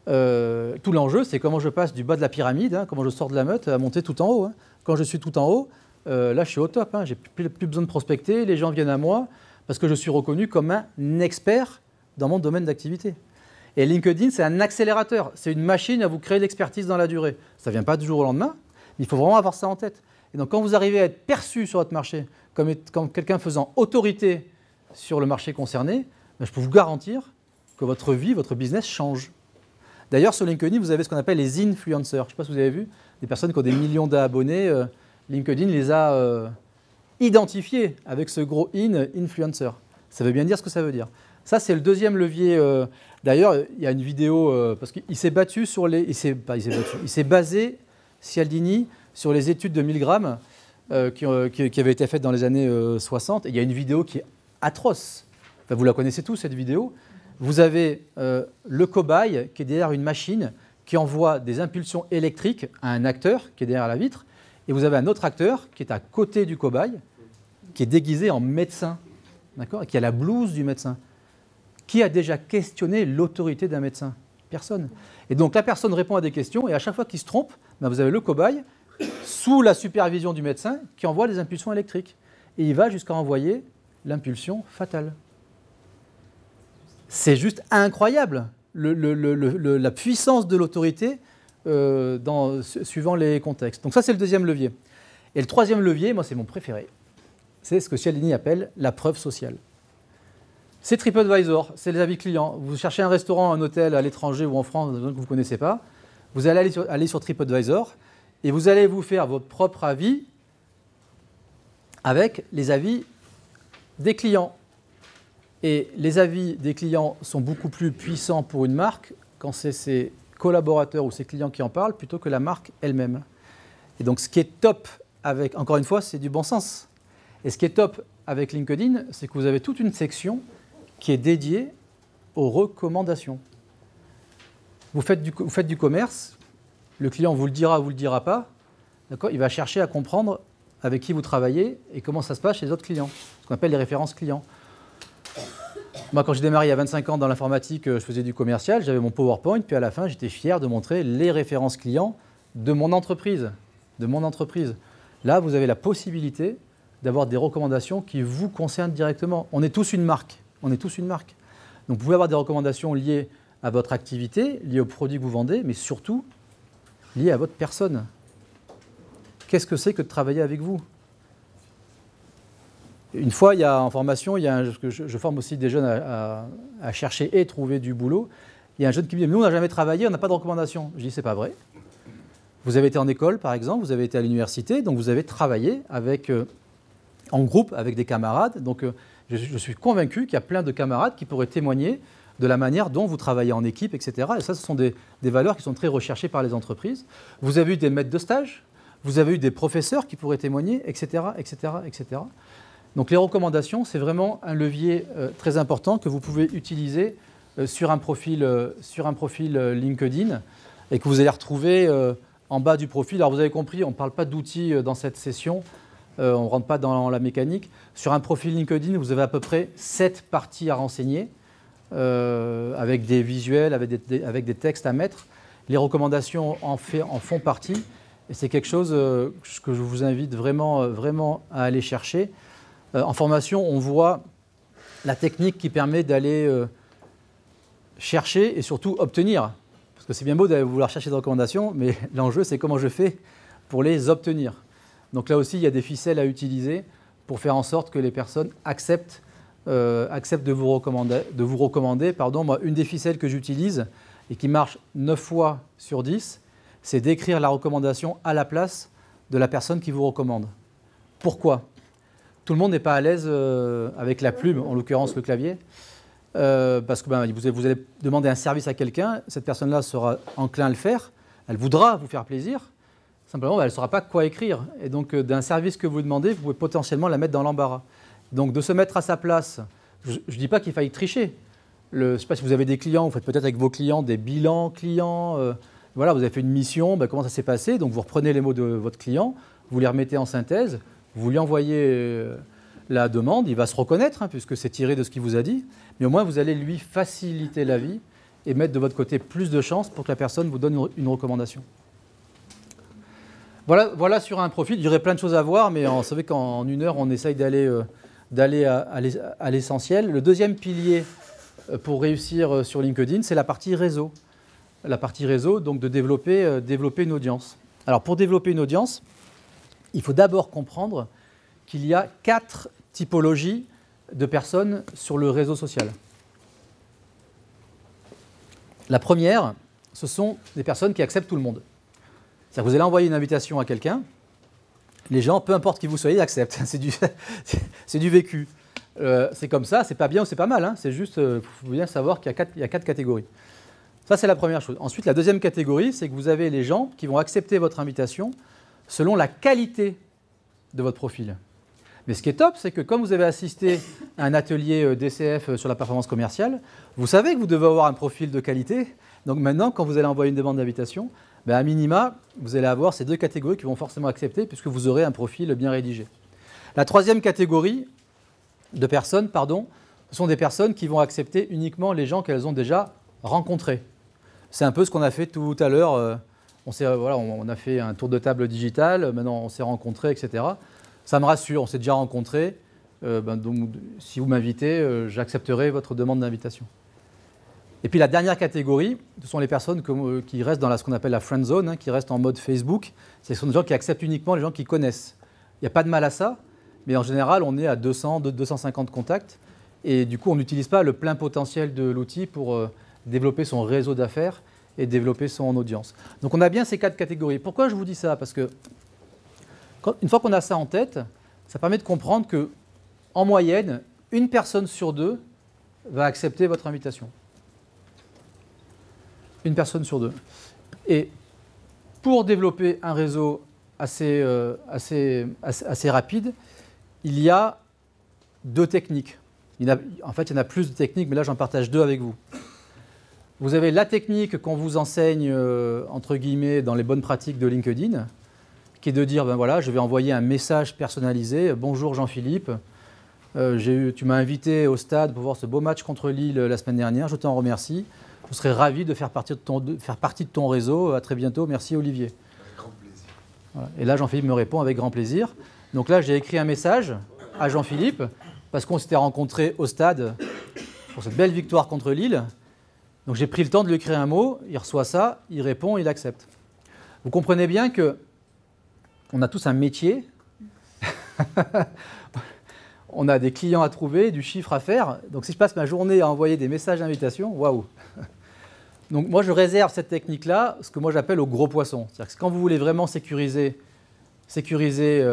tout l'enjeu, c'est comment je passe du bas de la pyramide, hein, comment je sors de la meute à monter tout en haut. Hein. Quand je suis tout en haut, là je suis au top. Hein, j'ai plus besoin de prospecter, les gens viennent à moi parce que je suis reconnu comme un expert dans mon domaine d'activité. Et LinkedIn, c'est un accélérateur. C'est une machine à vous créer de l'expertise dans la durée. Ça ne vient pas du jour au lendemain, mais il faut vraiment avoir ça en tête. Et donc, quand vous arrivez à être perçu sur votre marché comme quelqu'un faisant autorité sur le marché concerné, ben, je peux vous garantir que votre vie, votre business change. D'ailleurs, sur LinkedIn, vous avez ce qu'on appelle les influencers. Je ne sais pas si vous avez vu, des personnes qui ont des millions d'abonnés. LinkedIn les a identifiés avec ce gros influencer. Ça veut bien dire ce que ça veut dire. Ça, c'est le deuxième levier. D'ailleurs, il y a une vidéo, parce qu'il s'est battu sur les... Il s'est basé, Cialdini, sur les études de Milgram qui avaient été faites dans les années 60. Et il y a une vidéo qui est atroce. Enfin, vous la connaissez tous, cette vidéo. Vous avez le cobaye qui est derrière une machine qui envoie des impulsions électriques à un acteur qui est derrière la vitre. Et vous avez un autre acteur qui est à côté du cobaye, qui est déguisé en médecin, d'accord, et qui a la blouse du médecin. Qui a déjà questionné l'autorité d'un médecin? Personne. Et donc la personne répond à des questions et à chaque fois qu'il se trompe, ben vous avez le cobaye sous la supervision du médecin qui envoie des impulsions électriques. Et il va jusqu'à envoyer l'impulsion fatale. C'est juste incroyable, la puissance de l'autorité suivant les contextes. Donc ça, c'est le deuxième levier. Et le troisième levier, moi, c'est mon préféré. C'est ce que Cialdini appelle la preuve sociale. C'est TripAdvisor, c'est les avis clients. Vous cherchez un restaurant, un hôtel à l'étranger ou en France, que vous ne connaissez pas, vous allez aller sur TripAdvisor et vous allez vous faire votre propre avis avec les avis des clients. Et les avis des clients sont beaucoup plus puissants pour une marque quand c'est ses collaborateurs ou ses clients qui en parlent plutôt que la marque elle-même. Et donc ce qui est top avec, encore une fois, c'est du bon sens. Et ce qui est top avec LinkedIn, c'est que vous avez toute une section qui est dédiée aux recommandations. Vous faites du commerce, le client vous le dira ou vous le dira pas, d'accord, il va chercher à comprendre avec qui vous travaillez et comment ça se passe chez les autres clients, ce qu'on appelle les références clients. Moi, quand j'ai démarré il y a 25 ans dans l'informatique, je faisais du commercial, j'avais mon PowerPoint, puis à la fin, j'étais fier de montrer les références clients de mon entreprise. Là, vous avez la possibilité d'avoir des recommandations qui vous concernent directement. On est tous une marque. Donc, vous pouvez avoir des recommandations liées à votre activité, liées aux produits que vous vendez, mais surtout liées à votre personne. Qu'est-ce que c'est que de travailler avec vous ? Une fois, en formation, je forme aussi des jeunes à chercher et trouver du boulot. Il y a un jeune qui me dit « Nous, on n'a jamais travaillé, on n'a pas de recommandation. » Je dis « C'est pas vrai. Vous avez été en école, par exemple, vous avez été à l'université, donc vous avez travaillé en groupe avec des camarades. Donc, je suis convaincu qu'il y a plein de camarades qui pourraient témoigner de la manière dont vous travaillez en équipe, etc. Et ça, ce sont des valeurs qui sont très recherchées par les entreprises. Vous avez eu des maîtres de stage, vous avez eu des professeurs qui pourraient témoigner, etc., etc., etc. Donc les recommandations, c'est vraiment un levier très important que vous pouvez utiliser sur un profil LinkedIn et que vous allez retrouver en bas du profil. Alors vous avez compris, on ne parle pas d'outils dans cette session, on ne rentre pas dans la mécanique. Sur un profil LinkedIn, vous avez à peu près 7 parties à renseigner. avec des visuels, avec des textes à mettre. Les recommandations en font partie. Et c'est quelque chose que je vous invite vraiment, vraiment à aller chercher. En formation, on voit la technique qui permet d'aller chercher et surtout obtenir. Parce que c'est bien beau d'aller vouloir chercher des recommandations, mais l'enjeu, c'est comment je fais pour les obtenir. Donc là aussi, il y a des ficelles à utiliser pour faire en sorte que les personnes acceptent de vous recommander. Moi, une des ficelles que j'utilise et qui marche 9 fois sur 10, c'est d'écrire la recommandation à la place de la personne qui vous recommande. Pourquoi ? Tout le monde n'est pas à l'aise avec la plume, en l'occurrence le clavier, parce que vous allez demander un service à quelqu'un, cette personne-là sera enclin à le faire, elle voudra vous faire plaisir, simplement elle ne saura pas quoi écrire. Et donc d'un service que vous demandez, vous pouvez potentiellement la mettre dans l'embarras. Donc de se mettre à sa place, je ne dis pas qu'il faille tricher. Je ne sais pas si vous avez des clients, vous faites peut-être avec vos clients des bilans clients, voilà, vous avez fait une mission, comment ça s'est passé, donc vous reprenez les mots de votre client, vous les remettez en synthèse, vous lui envoyez la demande, il va se reconnaître, puisque c'est tiré de ce qu'il vous a dit, mais au moins vous allez lui faciliter la vie et mettre de votre côté plus de chances pour que la personne vous donne une recommandation. Voilà sur un profil, il y aurait plein de choses à voir, mais vous savez qu'en 1 heure, on essaye d'aller à l'essentiel. Le deuxième pilier pour réussir sur LinkedIn, c'est la partie réseau. La partie réseau, donc de développer une audience. Alors pour développer une audience, il faut d'abord comprendre qu'il y a 4 typologies de personnes sur le réseau social. La première, ce sont des personnes qui acceptent tout le monde. C'est-à-dire que vous allez envoyer une invitation à quelqu'un, les gens, peu importe qui vous soyez, acceptent. C'est du vécu. C'est comme ça, c'est pas bien ou c'est pas mal, c'est juste, il faut bien savoir qu'il y a 4 catégories. Ça, c'est la première chose. Ensuite, la deuxième catégorie, c'est que vous avez les gens qui vont accepter votre invitation selon la qualité de votre profil. Mais ce qui est top, c'est que comme vous avez assisté à un atelier DCF sur la performance commerciale, vous savez que vous devez avoir un profil de qualité. Donc maintenant, quand vous allez envoyer une demande d'invitation, à minima, vous allez avoir ces 2 catégories qui vont forcément accepter puisque vous aurez un profil bien rédigé. La troisième catégorie de personnes, ce sont des personnes qui vont accepter uniquement les gens qu'elles ont déjà rencontrés. C'est un peu ce qu'on a fait tout à l'heure. On a fait un tour de table digital, maintenant on s'est rencontrés, etc. Ça me rassure, on s'est déjà rencontrés. Donc, si vous m'invitez, j'accepterai votre demande d'invitation. Et puis la dernière catégorie, ce sont les personnes qui restent dans ce qu'on appelle la friend zone, qui restent en mode Facebook. Ce sont des gens qui acceptent uniquement les gens qu'ils connaissent. Il n'y a pas de mal à ça, mais en général, on est à 200, 250 contacts. Et du coup, on n'utilise pas le plein potentiel de l'outil pour développer son réseau d'affaires et développer son audience. Donc on a bien ces 4 catégories. Pourquoi je vous dis ça ? Parce que une fois qu'on a ça en tête, ça permet de comprendre qu'en moyenne, 1 personne sur 2 va accepter votre invitation. 1 personne sur 2. Et pour développer un réseau assez rapide, il y a 2 techniques. En fait, il y en a plus de techniques, mais là, j'en partage 2 avec vous. Vous avez la technique qu'on vous enseigne, entre guillemets, dans les bonnes pratiques de LinkedIn, qui est de dire, voilà, je vais envoyer un message personnalisé. Bonjour Jean-Philippe, tu m'as invité au stade pour voir ce beau match contre Lille la semaine dernière, je t'en remercie. Je serais ravi de faire partie de ton réseau. À très bientôt, merci Olivier. Avec grand plaisir. Voilà. Et là, Jean-Philippe me répond avec grand plaisir. Donc là, j'ai écrit un message à Jean-Philippe, parce qu'on s'était rencontrés au stade pour cette belle victoire contre Lille. Donc j'ai pris le temps de lui écrire un mot, il reçoit ça, il répond, il accepte. Vous comprenez bien qu'on a tous un métier, on a des clients à trouver, du chiffre à faire. Donc si je passe ma journée à envoyer des messages d'invitation, waouh. Donc moi je réserve cette technique-là, ce que moi j'appelle au gros poisson. C'est-à-dire que quand vous voulez vraiment sécuriser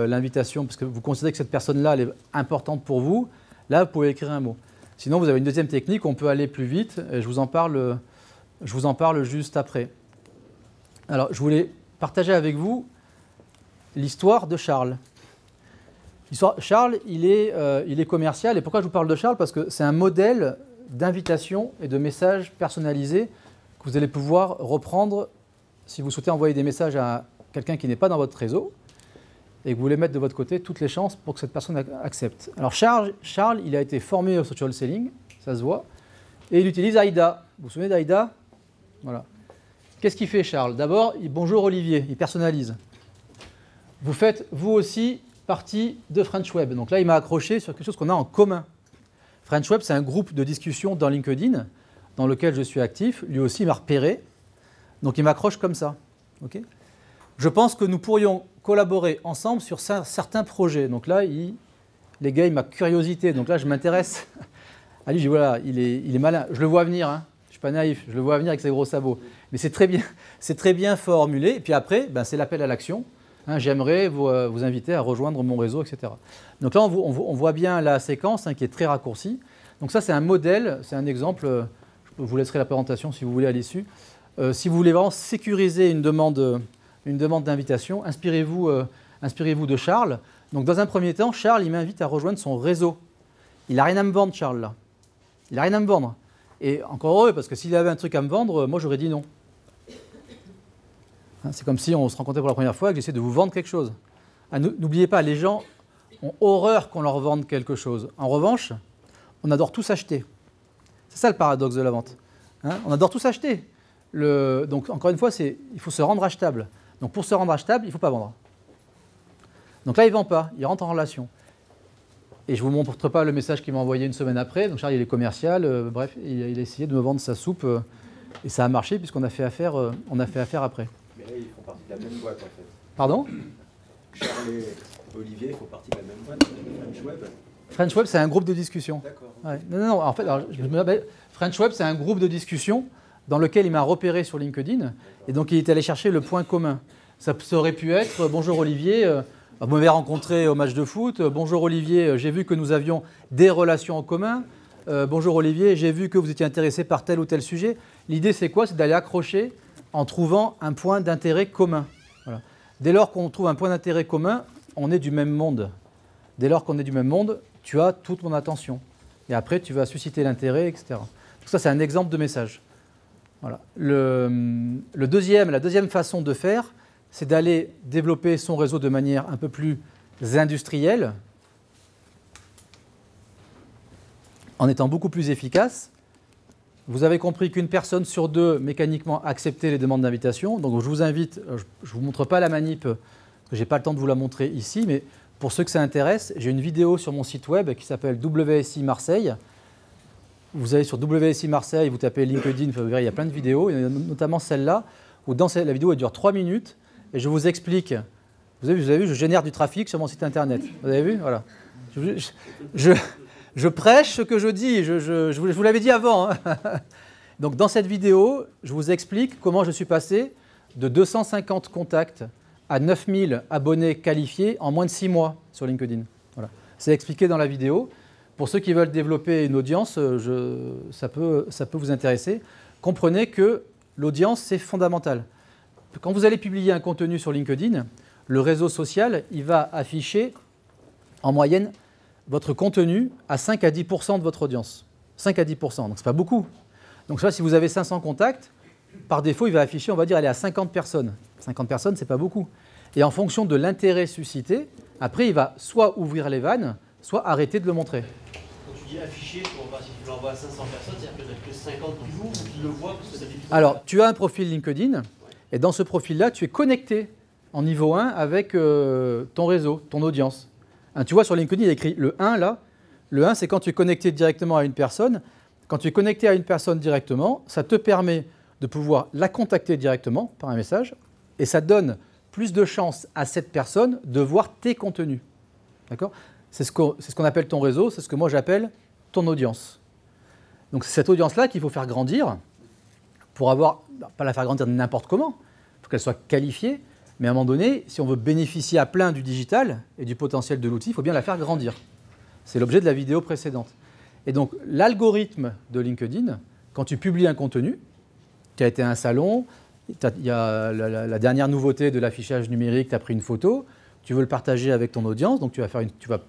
l'invitation, parce que vous considérez que cette personne-là elle est importante pour vous, là vous pouvez écrire un mot. Sinon, vous avez une deuxième technique, on peut aller plus vite, et je vous en parle juste après. Alors, je voulais partager avec vous l'histoire de Charles. Charles, il est commercial, et pourquoi je vous parle de Charles ? Parce que c'est un modèle d'invitation et de messages personnalisés que vous allez pouvoir reprendre si vous souhaitez envoyer des messages à quelqu'un qui n'est pas dans votre réseau, et que vous voulez mettre de votre côté toutes les chances pour que cette personne accepte. Alors Charles, il a été formé au social selling, ça se voit, Et il utilise AIDA. Vous vous souvenez d'AIDA? Voilà. Qu'est-ce qu'il fait, Charles? D'abord, bonjour Olivier, il personnalise. Vous faites, vous aussi, partie de French Web. Donc là, il m'a accroché sur quelque chose qu'on a en commun. French Web, c'est un groupe de discussion dans LinkedIn, dans lequel je suis actif. Lui aussi, il m'a repéré. Donc, il m'accroche comme ça. Okay, je pense que nous pourrions collaborer ensemble sur certains projets. Donc là, les gars, il m'a curiosité. Donc là, je m'intéresse. À lui, je dis, voilà, il est malin. Je le vois venir, hein. Je ne suis pas naïf. Je le vois venir avec ses gros sabots. Mais c'est très bien formulé. Et puis après, ben, c'est l'appel à l'action. Hein, j'aimerais vous inviter à rejoindre mon réseau, etc. Donc là, on voit bien la séquence qui est très raccourcie. Donc ça, c'est un modèle, c'est un exemple. Je vous laisserai la présentation si vous voulez à l'issue. Si vous voulez vraiment sécuriser une demande d'invitation, inspirez-vous de Charles. Donc dans un premier temps, Charles, il m'invite à rejoindre son réseau. Il n'a rien à me vendre, Charles, là. Il n'a rien à me vendre. Et encore heureux, parce que s'il avait un truc à me vendre, moi, j'aurais dit non. C'est comme si on se rencontrait pour la première fois et que j'essaie de vous vendre quelque chose. N'oubliez pas, les gens ont horreur qu'on leur vende quelque chose. En revanche, on adore tous acheter. C'est ça le paradoxe de la vente. Hein, on adore tous acheter. Donc, encore une fois, il faut se rendre achetable. Donc, pour se rendre achetable, il ne faut pas vendre. Donc là, il ne vend pas, il rentre en relation. Et je ne vous montre pas le message qu'il m'a envoyé une semaine après. Donc, Charles, il est commercial. Bref, il a essayé de me vendre sa soupe. Et ça a marché puisqu'on a fait affaire après. Mais là, ils font partie de la même boîte, en fait. Pardon? Charles et Olivier font partie de la même boîte, French Web. French Web, c'est un groupe de discussion. D'accord. Ouais. Non, en fait, French Web, c'est un groupe de discussion dans lequel il m'a repéré sur LinkedIn. Et donc, il est allé chercher le point commun. Ça aurait pu être « Bonjour Olivier, vous m'avez rencontré au match de foot. Bonjour Olivier, j'ai vu que nous avions des relations en commun. Bonjour Olivier, j'ai vu que vous étiez intéressé par tel ou tel sujet. » L'idée, c'est quoi? C'est d'aller accrocher en trouvant un point d'intérêt commun. Voilà. Dès lors qu'on trouve un point d'intérêt commun, on est du même monde. Dès lors qu'on est du même monde, tu as toute mon attention. Et après, tu vas susciter l'intérêt, etc. Donc ça, c'est un exemple de message. Voilà. La deuxième façon de faire, c'est d'aller développer son réseau de manière un peu plus industrielle, en étant beaucoup plus efficace. Vous avez compris qu'une personne sur deux, mécaniquement, acceptait les demandes d'invitation. Donc je vous invite, je ne vous montre pas la manip, parce que je n'ai pas le temps de vous la montrer ici, mais pour ceux que ça intéresse, j'ai une vidéo sur mon site web qui s'appelle WSI Marseille. Vous allez sur WSI Marseille, vous tapez LinkedIn, vous verrez, il y a plein de vidéos, notamment celle-là, où la vidéo elle dure 3 minutes, et je vous explique. Vous avez vu, je génère du trafic sur mon site internet. Vous avez vu? Voilà. Je prêche ce que je dis, je vous l'avais dit avant. Hein. Donc dans cette vidéo, je vous explique comment je suis passé de 250 contacts à 9000 abonnés qualifiés en moins de 6 mois sur LinkedIn. Voilà. C'est expliqué dans la vidéo. Pour ceux qui veulent développer une audience, ça peut vous intéresser. Comprenez que l'audience, c'est fondamental. Quand vous allez publier un contenu sur LinkedIn, le réseau social, il va afficher en moyenne votre contenu à 5 à 10% de votre audience. 5 à 10%, donc ce n'est pas beaucoup. Donc ça, si vous avez 500 contacts, par défaut, il va afficher, on va dire, elle est à 50 personnes. 50 personnes, ce n'est pas beaucoup. Et en fonction de l'intérêt suscité, après, il va soit ouvrir les vannes, soit arrêter de le montrer. Quand tu dis afficher, si tu l'envoies à 500 personnes, c'est-à-dire que tu n'as que 50 qui l'ouvrent ou qui le voient parce que ça diffuse. Alors, tu as un profil LinkedIn, et dans ce profil-là, tu es connecté en niveau 1 avec ton réseau, ton audience. Hein, tu vois, sur LinkedIn, il y a écrit le 1 là. Le 1, c'est quand tu es connecté directement à une personne. Quand tu es connecté à une personne directement, ça te permet de pouvoir la contacter directement par un message, et ça donne plus de chances à cette personne de voir tes contenus. D'accord ? C'est ce qu'on appelle ton réseau, c'est ce que moi j'appelle ton audience. Donc c'est cette audience-là qu'il faut faire grandir pour pas la faire grandir n'importe comment, il faut qu'elle soit qualifiée, mais à un moment donné, si on veut bénéficier à plein du digital et du potentiel de l'outil, il faut bien la faire grandir. C'est l'objet de la vidéo précédente. Et donc l'algorithme de LinkedIn, quand tu publies un contenu, tu as été à un salon, il y a la dernière nouveauté de l'affichage numérique, tu as pris une photo, tu veux le partager avec ton audience, donc tu vas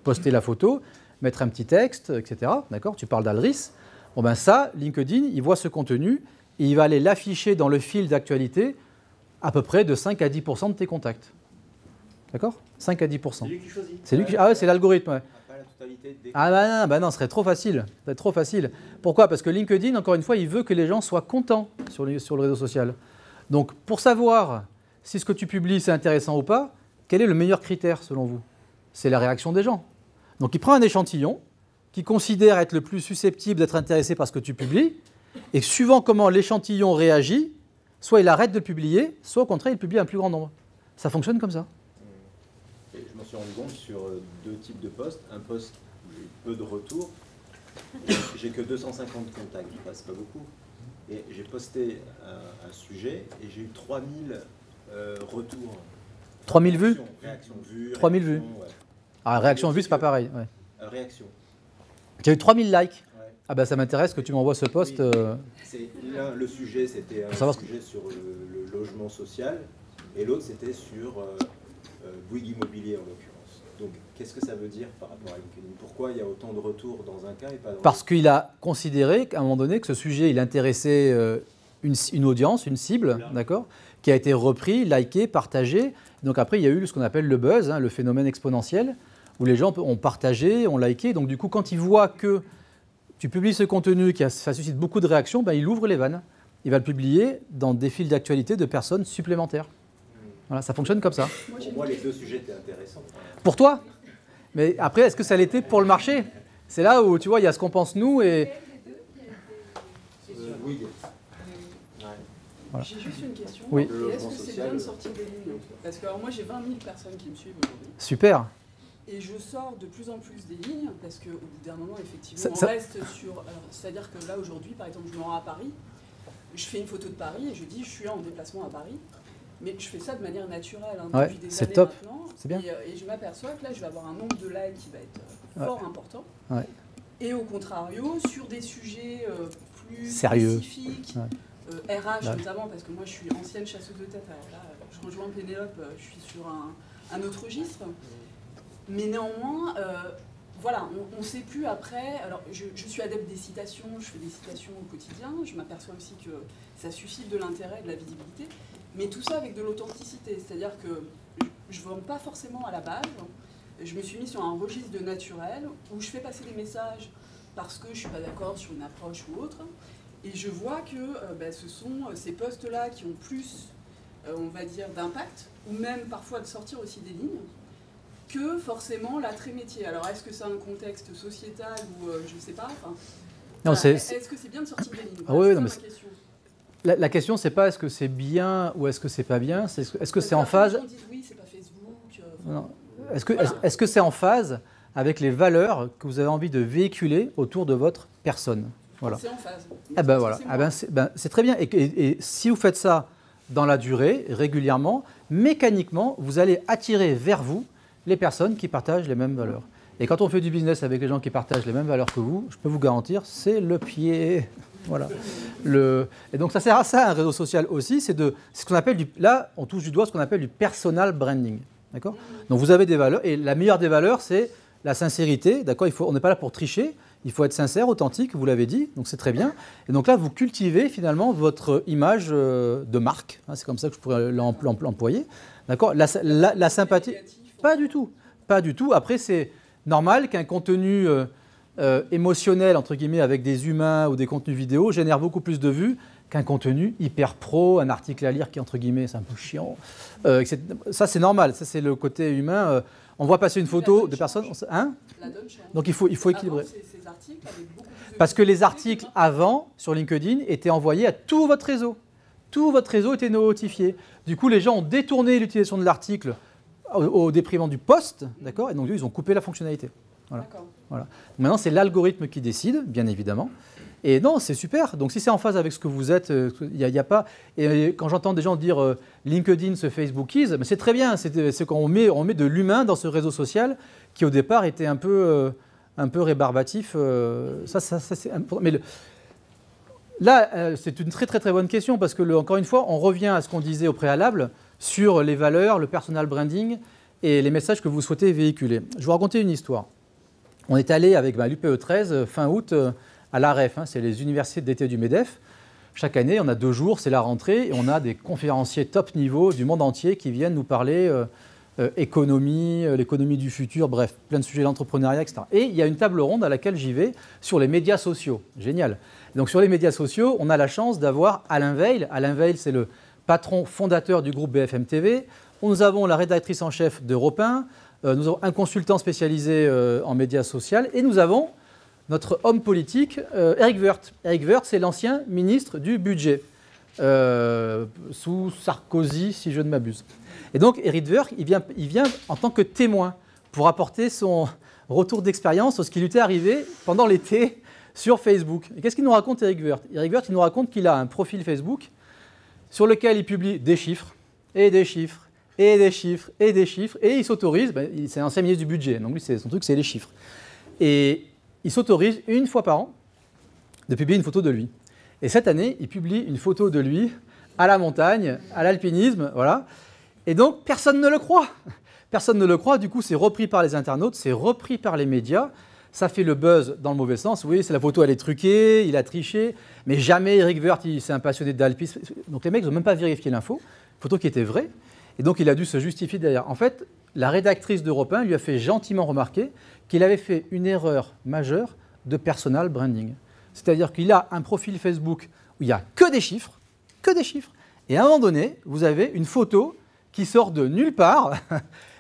poster la photo, mettre un petit texte, etc. D'accord ? Tu parles d'Alris. Bon ben ça, LinkedIn, il voit ce contenu et il va aller l'afficher dans le fil d'actualité à peu près de 5 à 10% de tes contacts. D'accord ? 5 à 10%. C'est lui qui choisit. Ah ouais, c'est l'algorithme. Ouais. totalité des... Ah bah non, ce serait trop facile. Ce serait trop facile. Pourquoi? Parce que LinkedIn, encore une fois, il veut que les gens soient contents sur le réseau social. Donc, pour savoir si ce que tu publies, c'est intéressant ou pas, quel est le meilleur critère selon vous? C'est la réaction des gens. Donc, il prend un échantillon qui considère être le plus susceptible d'être intéressé par ce que tu publies, et suivant comment l'échantillon réagit, soit il arrête de le publier, soit au contraire, il publie un plus grand nombre. Ça fonctionne comme ça. Et je m'en suis rendu compte sur 2 types de posts. Un post où j'ai peu de retours, j'ai que 250 contacts, c'est pas beaucoup. Et j'ai posté un sujet et j'ai eu 3000 retours. 3000 vues? Réaction vue. 3000 vues. Ouais. Ah, réaction vue, c'est pas pareil. Ouais. Réaction. Tu as eu 3000 likes. Ouais. Ah bah ça m'intéresse que tu m'envoies ce post. Oui. Le sujet, c'était un sujet sur le logement social et l'autre, c'était sur Bouygues Immobilier en l'occurrence. Donc, qu'est-ce que ça veut dire par rapport à LinkedIn? Pourquoi il y a autant de retours dans un cas et pas dans l'autre? Parce qu'il a considéré qu'à un moment donné, que ce sujet, il intéressait une audience, une cible, d'accord, qui a été repris, liké, partagé. Donc après, il y a eu ce qu'on appelle le buzz, le phénomène exponentiel, où les gens ont partagé, ont liké. Donc du coup, quand ils voient que tu publies ce contenu, ça suscite beaucoup de réactions, ben, il ouvre les vannes. Il va le publier dans des fils d'actualité de personnes supplémentaires. Voilà, ça fonctionne comme ça. Pour moi, les 2 sujets étaient intéressants. Pour toi? Mais après, est-ce que ça l'était pour le marché? C'est là où, tu vois, il y a ce qu'on pense nous et... Oui. Voilà. J'ai juste une question. Oui. Est-ce que c'est bien de sortir des lignes? Parce que alors, moi j'ai 20 000 personnes qui me suivent aujourd'hui. Super. Et je sors de plus en plus des lignes parce qu'au bout d'un moment, effectivement, Ça- on ça- reste sur. C'est-à-dire que là aujourd'hui, par exemple, je me rends à Paris, je fais une photo de Paris et je dis je suis en déplacement à Paris. Mais je fais ça de manière naturelle Ouais, depuis des c'est années top. maintenant. C'est bien. Et je m'aperçois que là, je vais avoir un nombre de likes qui va être fort important. Ouais. Et au contrario, sur des sujets plus Sérieux. spécifiques, Ouais. RH Ouais. notamment, parce que moi je suis ancienne chasseuse de tête, alors là, je rejoins Pénélope, je suis sur un autre registre. Mais néanmoins, voilà, on ne sait plus après. Alors, je suis adepte des citations, je fais des citations au quotidien. Je m'aperçois aussi que ça suscite de l'intérêt, de la visibilité. Mais tout ça avec de l'authenticité. C'est-à-dire que je ne vends pas forcément à la base. Je me suis mis sur un registre de naturel où je fais passer des messages parce que je ne suis pas d'accord sur une approche ou autre. Et je vois que ce sont ces postes-là qui ont plus, on va dire, d'impact, ou même parfois de sortir aussi des lignes, que forcément l'attrait métier. Alors, est-ce que c'est un contexte sociétal ou je ne sais pas, enfin, Non, voilà, est-ce que c'est bien de sortir des lignes? Ah Voilà, oui, c'est non, ça mais ma question. La question, c'est pas est-ce que c'est bien ou est-ce que c'est pas bien, est-ce que Parce c'est en qu'après, les phase. gens disent, oui, c'est pas Facebook. Non. Est-ce que Voilà. est-ce que c'est en phase avec les valeurs que vous avez envie de véhiculer autour de votre personne? Voilà. C'est en phase. Ah ben voilà, c'est très bien. Et si vous faites ça dans la durée, régulièrement, mécaniquement, vous allez attirer vers vous les personnes qui partagent les mêmes valeurs. Et quand on fait du business avec les gens qui partagent les mêmes valeurs que vous, je peux vous garantir, c'est le pied. Voilà. Et donc ça sert à ça, un réseau social aussi, c'est ce qu'on appelle là, on touche du doigt ce qu'on appelle du personal branding. D'accord ? Donc vous avez des valeurs, et la meilleure des valeurs, c'est la sincérité. D'accord ? On n'est pas là pour tricher. Il faut être sincère, authentique, vous l'avez dit, donc c'est très bien. Et donc là, vous cultivez finalement votre image de marque. C'est comme ça que je pourrais l'employer. D'accord ? La sympathie, pas du tout. Pas du tout. Après, c'est normal qu'un contenu émotionnel, entre guillemets, avec des humains ou des contenus vidéo, génère beaucoup plus de vues qu'un contenu hyper pro, un article à lire qui, entre guillemets, c'est un peu chiant. Ça, c'est normal. Ça, c'est le côté humain. On voit passer une photo de personnes. Hein ? Donc il faut équilibrer. Ces articles avaient beaucoup plus de Parce que les articles avant, sur LinkedIn, étaient envoyés à tout votre réseau. Tout votre réseau était notifié. Du coup, les gens ont détourné l'utilisation de l'article au déprimant du post, d'accord ? Et donc, ils ont coupé la fonctionnalité. Voilà. Maintenant, c'est l'algorithme qui décide, bien évidemment. Et non, c'est super. Donc, si c'est en phase avec ce que vous êtes, il n'y a pas... Et quand j'entends des gens dire LinkedIn se Facebookise, mais c'est très bien. C'est quand on met de l'humain dans ce réseau social qui, au départ, était un peu rébarbatif. Ça c'est important. Mais là, c'est une très, très, très bonne question parce que, encore une fois, on revient à ce qu'on disait au préalable sur les valeurs, le personal branding et les messages que vous souhaitez véhiculer. Je vais vous raconter une histoire. On est allé avec l'UPE 13 fin août à l'AREF, c'est les universités d'été du MEDEF. Chaque année, on a 2 jours, c'est la rentrée, et on a des conférenciers top niveau du monde entier qui viennent nous parler économie, l'économie du futur, bref, plein de sujets d'entrepreneuriat, etc. Et il y a une table ronde à laquelle j'y vais sur les médias sociaux. Génial. Donc sur les médias sociaux, on a la chance d'avoir Alain Veil. Alain Veil, c'est le patron fondateur du groupe BFM TV. Nous avons la rédactrice en chef d'Europe 1. Nous avons un consultant spécialisé en médias sociaux. Et nous avons notre homme politique, Éric Woerth. Éric Woerth, c'est l'ancien ministre du budget, sous Sarkozy, si je ne m'abuse. Et donc, Éric Woerth, il vient en tant que témoin pour apporter son retour d'expérience sur ce qui lui était arrivé pendant l'été sur Facebook. Et qu'est-ce qu'il nous raconte, Éric Woerth? Éric Woerth, il nous raconte qu'il a un profil Facebook sur lequel il publie des chiffres, et des chiffres, et des chiffres, et des chiffres, et il s'autorise, c'est un ancien ministre du budget, donc lui, son truc, c'est les chiffres. Et il s'autorise une fois par an de publier une photo de lui. Et cette année, il publie une photo de lui à la montagne, à l'alpinisme, voilà. Et donc, personne ne le croit. Personne ne le croit, du coup, c'est repris par les internautes, c'est repris par les médias. Ça fait le buzz dans le mauvais sens. Oui, c'est la photo, elle est truquée, il a triché. Mais jamais Éric Woerth, il s'est un passionné d'alpinisme. Donc les mecs n'ont même pas vérifié l'info. Photo qui était vraie. Et donc, il a dû se justifier derrière. En fait, la rédactrice d'Europe 1 lui a fait gentiment remarquer qu'il avait fait une erreur majeure de personal branding. C'est-à-dire qu'il a un profil Facebook où il n'y a que des chiffres. Et à un moment donné, vous avez une photo qui sort de nulle part,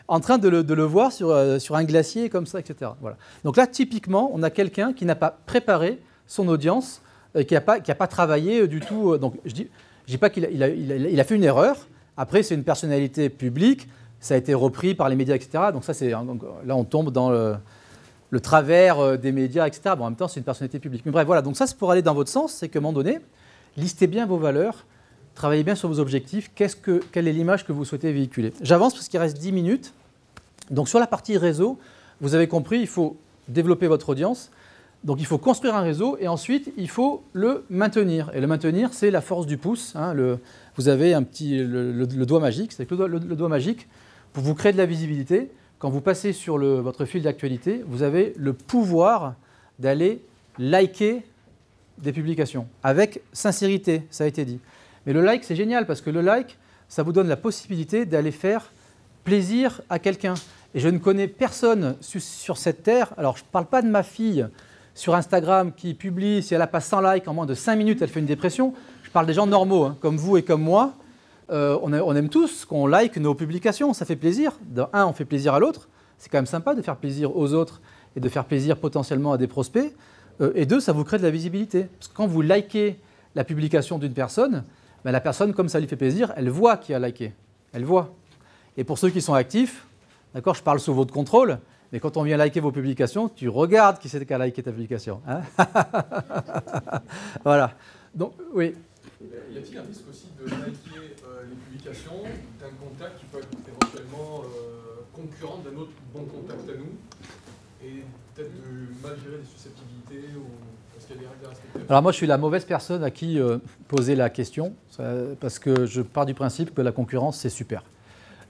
en train de le voir sur un glacier comme ça, etc. Voilà. Donc là, typiquement, on a quelqu'un qui n'a pas préparé son audience, qui n'a pas travaillé du tout. Donc je dis pas qu'il a fait une erreur. Après, c'est une personnalité publique, ça a été repris par les médias, etc. Donc ça, là, on tombe dans le travers des médias, etc. Bon, en même temps, c'est une personnalité publique. Mais bref, voilà. Donc ça, c'est pour aller dans votre sens, c'est qu'à un moment donné, listez bien vos valeurs, travaillez bien sur vos objectifs, quelle est l'image que vous souhaitez véhiculer. J'avance parce qu'il reste 10 minutes. Donc sur la partie réseau, vous avez compris, il faut développer votre audience. Donc il faut construire un réseau et ensuite, il faut le maintenir. Et le maintenir, c'est la force du pouce. Hein, vous avez le doigt magique. C'est le doigt magique, pour vous créer de la visibilité, quand vous passez sur votre fil d'actualité, vous avez le pouvoir d'aller liker des publications avec sincérité, ça a été dit. Mais le like, c'est génial parce que le like, ça vous donne la possibilité d'aller faire plaisir à quelqu'un. Et je ne connais personne sur cette terre, alors je ne parle pas de ma fille sur Instagram qui publie, si elle n'a pas 100 likes en moins de 5 minutes, elle fait une dépression. Je parle des gens normaux, hein, comme vous et comme moi. On aime tous qu'on like nos publications, ça fait plaisir. Un, on fait plaisir à l'autre, c'est quand même sympa de faire plaisir aux autres et de faire plaisir potentiellement à des prospects. Et deux, ça vous crée de la visibilité. Parce que quand vous likez la publication d'une personne, ben la personne, comme ça lui fait plaisir, elle voit qui a liké. Elle voit. Et pour ceux qui sont actifs, d'accord, je parle sous votre contrôle, mais quand on vient liker vos publications, tu regardes qui c'est qui a liké ta publication. Hein. Voilà. Donc, oui. Y a-t-il un risque aussi de liker les publications d'un contact qui peut être éventuellement concurrent d'un autre bon contact à nous et peut-être de mal gérer les susceptibilités ou est-ce qu'il y a des règles à respecter? Alors moi, je suis la mauvaise personne à qui poser la question parce que je pars du principe que la concurrence, c'est super.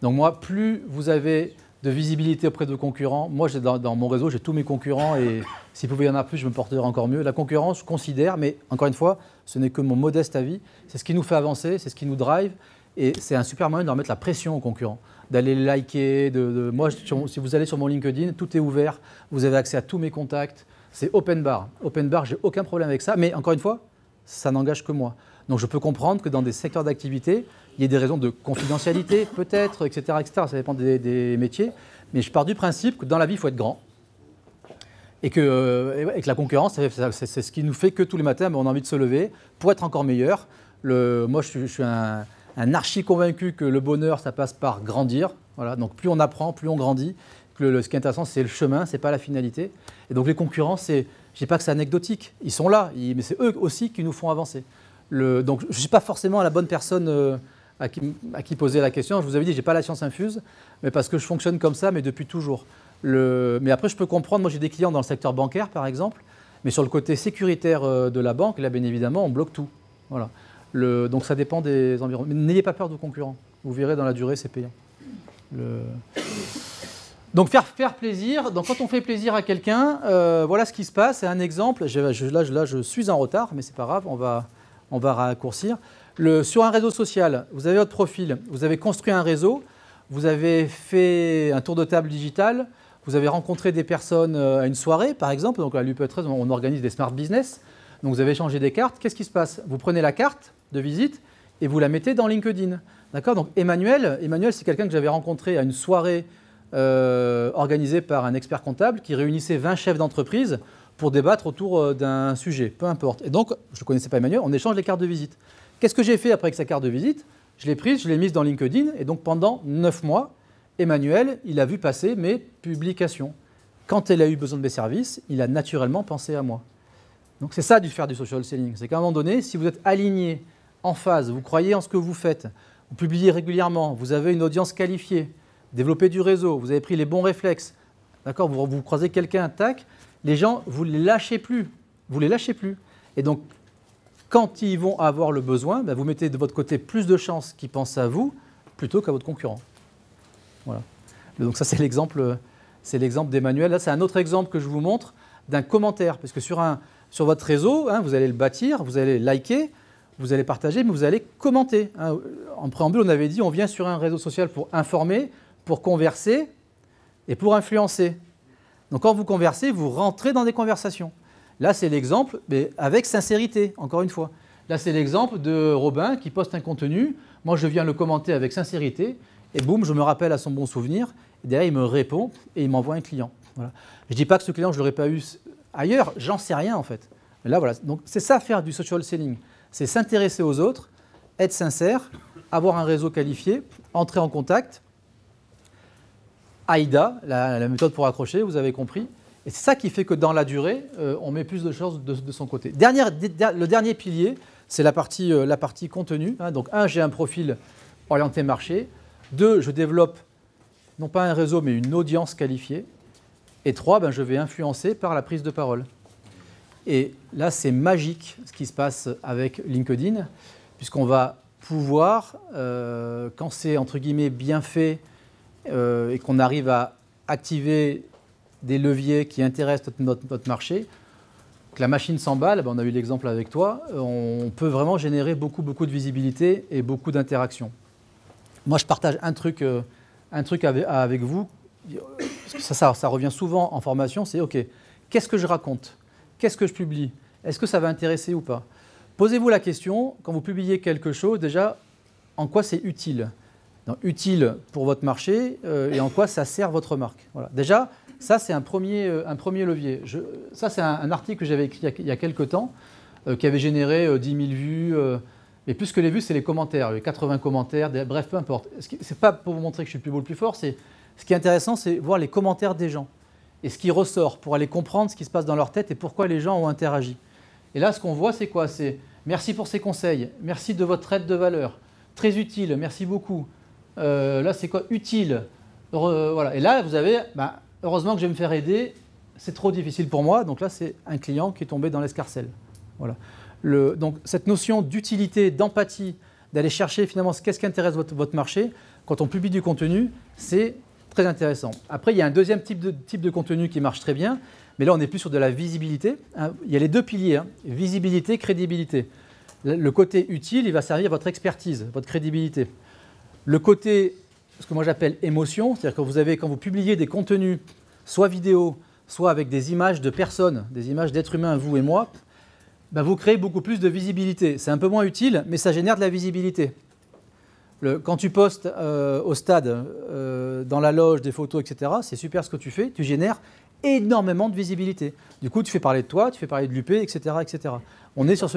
Donc moi, plus vous avez de visibilité auprès de vos concurrents, moi, dans mon réseau, j'ai tous mes concurrents et s'il pouvait y en avoir plus, je me porterais encore mieux. La concurrence, je considère, mais encore une fois, ce n'est que mon modeste avis, c'est ce qui nous fait avancer, c'est ce qui nous drive et c'est un super moyen de remettre la pression aux concurrents, d'aller liker. Moi, si vous allez sur mon LinkedIn, tout est ouvert, vous avez accès à tous mes contacts, c'est open bar. Open bar, j'ai aucun problème avec ça, mais encore une fois, ça n'engage que moi. Donc je peux comprendre que dans des secteurs d'activité, il y ait des raisons de confidentialité, peut-être, etc., etc. Ça dépend des métiers. Mais je pars du principe que dans la vie, il faut être grand. Et que la concurrence, c'est ce qui nous fait que tous les matins, on a envie de se lever pour être encore meilleur. Moi, je suis un archi convaincu que le bonheur, ça passe par grandir. Voilà. Donc plus on apprend, plus on grandit. Ce qui est intéressant, c'est le chemin, ce n'est pas la finalité. Et donc les concurrents, je ne dis pas que c'est anecdotique. Ils sont là, mais c'est eux aussi qui nous font avancer. Donc je ne suis pas forcément la bonne personne à qui poser la question. Je vous avais dit, je n'ai pas la science infuse, mais parce que je fonctionne comme ça, mais depuis toujours. Mais après, je peux comprendre, moi j'ai des clients dans le secteur bancaire, par exemple, mais sur le côté sécuritaire de la banque, là, bien évidemment, on bloque tout. Voilà. Donc ça dépend des environnements. Mais n'ayez pas peur de vos concurrents. Vous verrez, dans la durée, c'est payant. Donc faire plaisir. Donc quand on fait plaisir à quelqu'un, voilà ce qui se passe. C'est un exemple. Là, je suis en retard, mais c'est pas grave, on va raccourcir. Sur un réseau social, vous avez votre profil, vous avez construit un réseau, vous avez fait un tour de table digital, vous avez rencontré des personnes à une soirée, par exemple. Donc à l'UPE13, on organise des smart business. Donc vous avez échangé des cartes. Qu'est-ce qui se passe? Vous prenez la carte de visite et vous la mettez dans LinkedIn. D'accord? Donc Emmanuel, c'est quelqu'un que j'avais rencontré à une soirée organisée par un expert comptable qui réunissait 20 chefs d'entreprise pour débattre autour d'un sujet, peu importe. Et donc, je ne connaissais pas Emmanuel, on échange les cartes de visite. Qu'est-ce que j'ai fait après avec sa carte de visite? Je l'ai prise, je l'ai mise dans LinkedIn, et donc pendant 9 mois, Emmanuel, il a vu passer mes publications. Quand il a eu besoin de mes services, il a naturellement pensé à moi. Donc c'est ça faire du social selling. C'est qu'à un moment donné, si vous êtes aligné, en phase, vous croyez en ce que vous faites, vous publiez régulièrement, vous avez une audience qualifiée, développez du réseau, vous avez pris les bons réflexes, d'accord, vous croisez quelqu'un, tac, les gens, vous ne les lâchez plus. Vous les lâchez plus. Et donc, quand ils vont avoir le besoin, vous mettez de votre côté plus de chances qu'ils pensent à vous plutôt qu'à votre concurrent. Voilà. Donc ça, c'est l'exemple d'Emmanuel. Là, c'est un autre exemple que je vous montre d'un commentaire. Parce que sur votre réseau, vous allez le bâtir, vous allez liker, vous allez partager, mais vous allez commenter. En préambule, on avait dit on vient sur un réseau social pour informer, pour converser et pour influencer. Donc quand vous conversez, vous rentrez dans des conversations. Là, c'est l'exemple, mais avec sincérité, encore une fois. Là, c'est l'exemple de Robin qui poste un contenu. Moi, je viens le commenter avec sincérité. Et boum, je me rappelle à son bon souvenir. Et derrière, il me répond et il m'envoie un client. Voilà. Je ne dis pas que ce client, je ne l'aurais pas eu ailleurs. J'en sais rien, en fait. Mais là, voilà. Donc, c'est ça, faire du social selling. C'est s'intéresser aux autres, être sincère, avoir un réseau qualifié, entrer en contact. AIDA, la méthode pour accrocher, vous avez compris. Et c'est ça qui fait que dans la durée, on met plus de choses de son côté. Le dernier pilier, c'est la partie contenu. Donc, 1, j'ai un profil orienté marché. 2, je développe non pas un réseau, mais une audience qualifiée. Et 3, je vais influencer par la prise de parole. Et là, c'est magique ce qui se passe avec LinkedIn, puisqu'on va pouvoir, quand c'est entre guillemets bien fait, et qu'on arrive à activer des leviers qui intéressent notre marché, que la machine s'emballe, on a eu l'exemple avec toi, on peut vraiment générer beaucoup de visibilité et beaucoup d'interaction. Moi, je partage un truc avec vous, parce que ça revient souvent en formation, c'est OK, qu'est-ce que je raconte? Qu'est-ce que je publie? Est-ce que ça va intéresser ou pas? Posez-vous la question, quand vous publiez quelque chose, déjà, en quoi c'est utile? Donc, utile pour votre marché et en quoi ça sert votre marque. Voilà. Déjà, ça, c'est un premier levier. Ça, c'est un article que j'avais écrit il y a quelques temps, qui avait généré 10 000 vues. Et plus que les vues, c'est les commentaires, les 80 commentaires, bref, peu importe. Ce n'est pas pour vous montrer que je suis le plus beau, le plus fort. Ce qui est intéressant, c'est voir les commentaires des gens. Et ce qui ressort, pour aller comprendre ce qui se passe dans leur tête et pourquoi les gens ont interagi. Et là, ce qu'on voit, c'est quoi? C'est merci pour ces conseils, merci de votre aide de valeur, très utile, merci beaucoup. Là, c'est quoi? Utile. Voilà. Et là, vous avez, heureusement que je vais me faire aider, c'est trop difficile pour moi. Donc là, c'est un client qui est tombé dans l'escarcelle. Voilà. Donc cette notion d'utilité, d'empathie, d'aller chercher finalement qu'est-ce qui intéresse votre marché, quand on publie du contenu, c'est très intéressant. Après, il y a un deuxième type de contenu qui marche très bien, mais là, on est plus sur de la visibilité. Il y a les deux piliers, visibilité, crédibilité. Le côté utile, il va servir votre expertise, votre crédibilité. Le côté, ce que moi j'appelle émotion, c'est-à-dire que quand vous publiez des contenus, soit vidéo, soit avec des images de personnes, des images d'êtres humains, vous et moi, vous créez beaucoup plus de visibilité. C'est un peu moins utile, mais ça génère de la visibilité. Quand tu postes au stade, dans la loge, des photos, etc., c'est super ce que tu fais, tu génères énormément de visibilité. Du coup, tu fais parler de toi, tu fais parler de l'UP, etc., etc. On est sur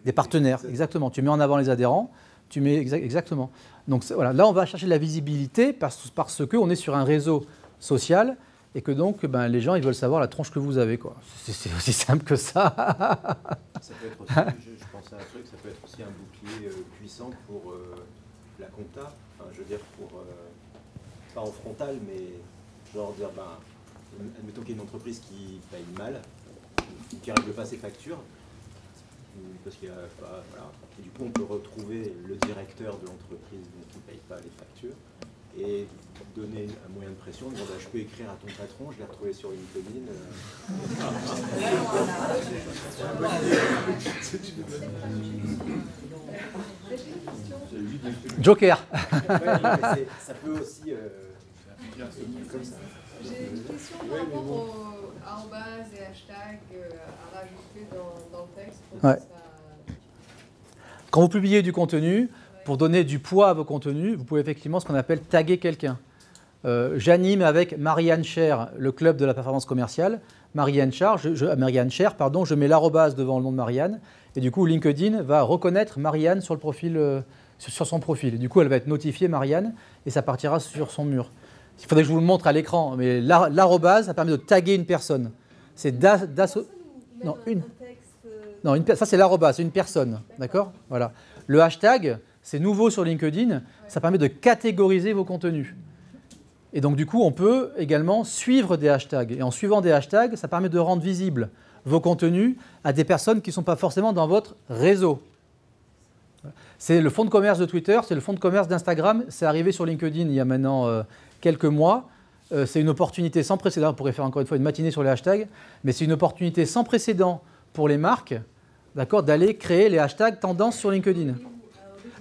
des partenaires, exactement. Tu mets en avant les adhérents, tu mets exactement. Donc voilà, là, on va chercher de la visibilité parce qu'on est sur un réseau social et que donc les gens ils veulent savoir la tronche que vous avez, quoi. C'est aussi simple que ça. Ça peut être aussi, je pensais à un truc, ça peut être aussi un bouclier puissant pour la compta. Enfin, je veux dire pas en frontal, mais genre dire admettons qu'il y a une entreprise qui paye mal, qui n'arrive pas ses factures. Parce qu'il y a pas, voilà. Et du coup, on peut retrouver le directeur de l'entreprise qui ne paye pas les factures et donner un moyen de pression, dire je peux écrire à ton patron, je l'ai retrouvé sur LinkedIn. Joker. Ouais, ça peut aussi comme ça. J'ai une question par rapport aux arrobas et hashtags à rajouter dans le texte pour que ça... Quand vous publiez du contenu, pour donner du poids à vos contenus, vous pouvez effectivement ce qu'on appelle taguer quelqu'un. J'anime avec Marianne Cher le club de la performance commerciale. Marianne Cher, je mets l'arrobase devant le nom de Marianne. Et du coup, LinkedIn va reconnaître Marianne sur, le profil, sur son profil. Du coup, elle va être notifiée Marianne et ça partira sur son mur. Il faudrait que je vous le montre à l'écran, mais l'arrobase, ça permet de taguer une personne. C'est ça c'est l'arrobase, c'est une personne, d'accord? Voilà. Le hashtag, c'est nouveau sur LinkedIn, ça permet de catégoriser vos contenus. Et donc du coup, on peut également suivre des hashtags. Et en suivant des hashtags, ça permet de rendre visibles vos contenus à des personnes qui ne sont pas forcément dans votre réseau. C'est le fonds de commerce de Twitter, c'est le fonds de commerce d'Instagram, c'est arrivé sur LinkedIn il y a maintenant quelques mois. C'est une opportunité sans précédent, on pourrait faire encore une fois une matinée sur les hashtags, mais c'est une opportunité sans précédent pour les marques, d'accord, d'aller créer les hashtags tendances sur LinkedIn.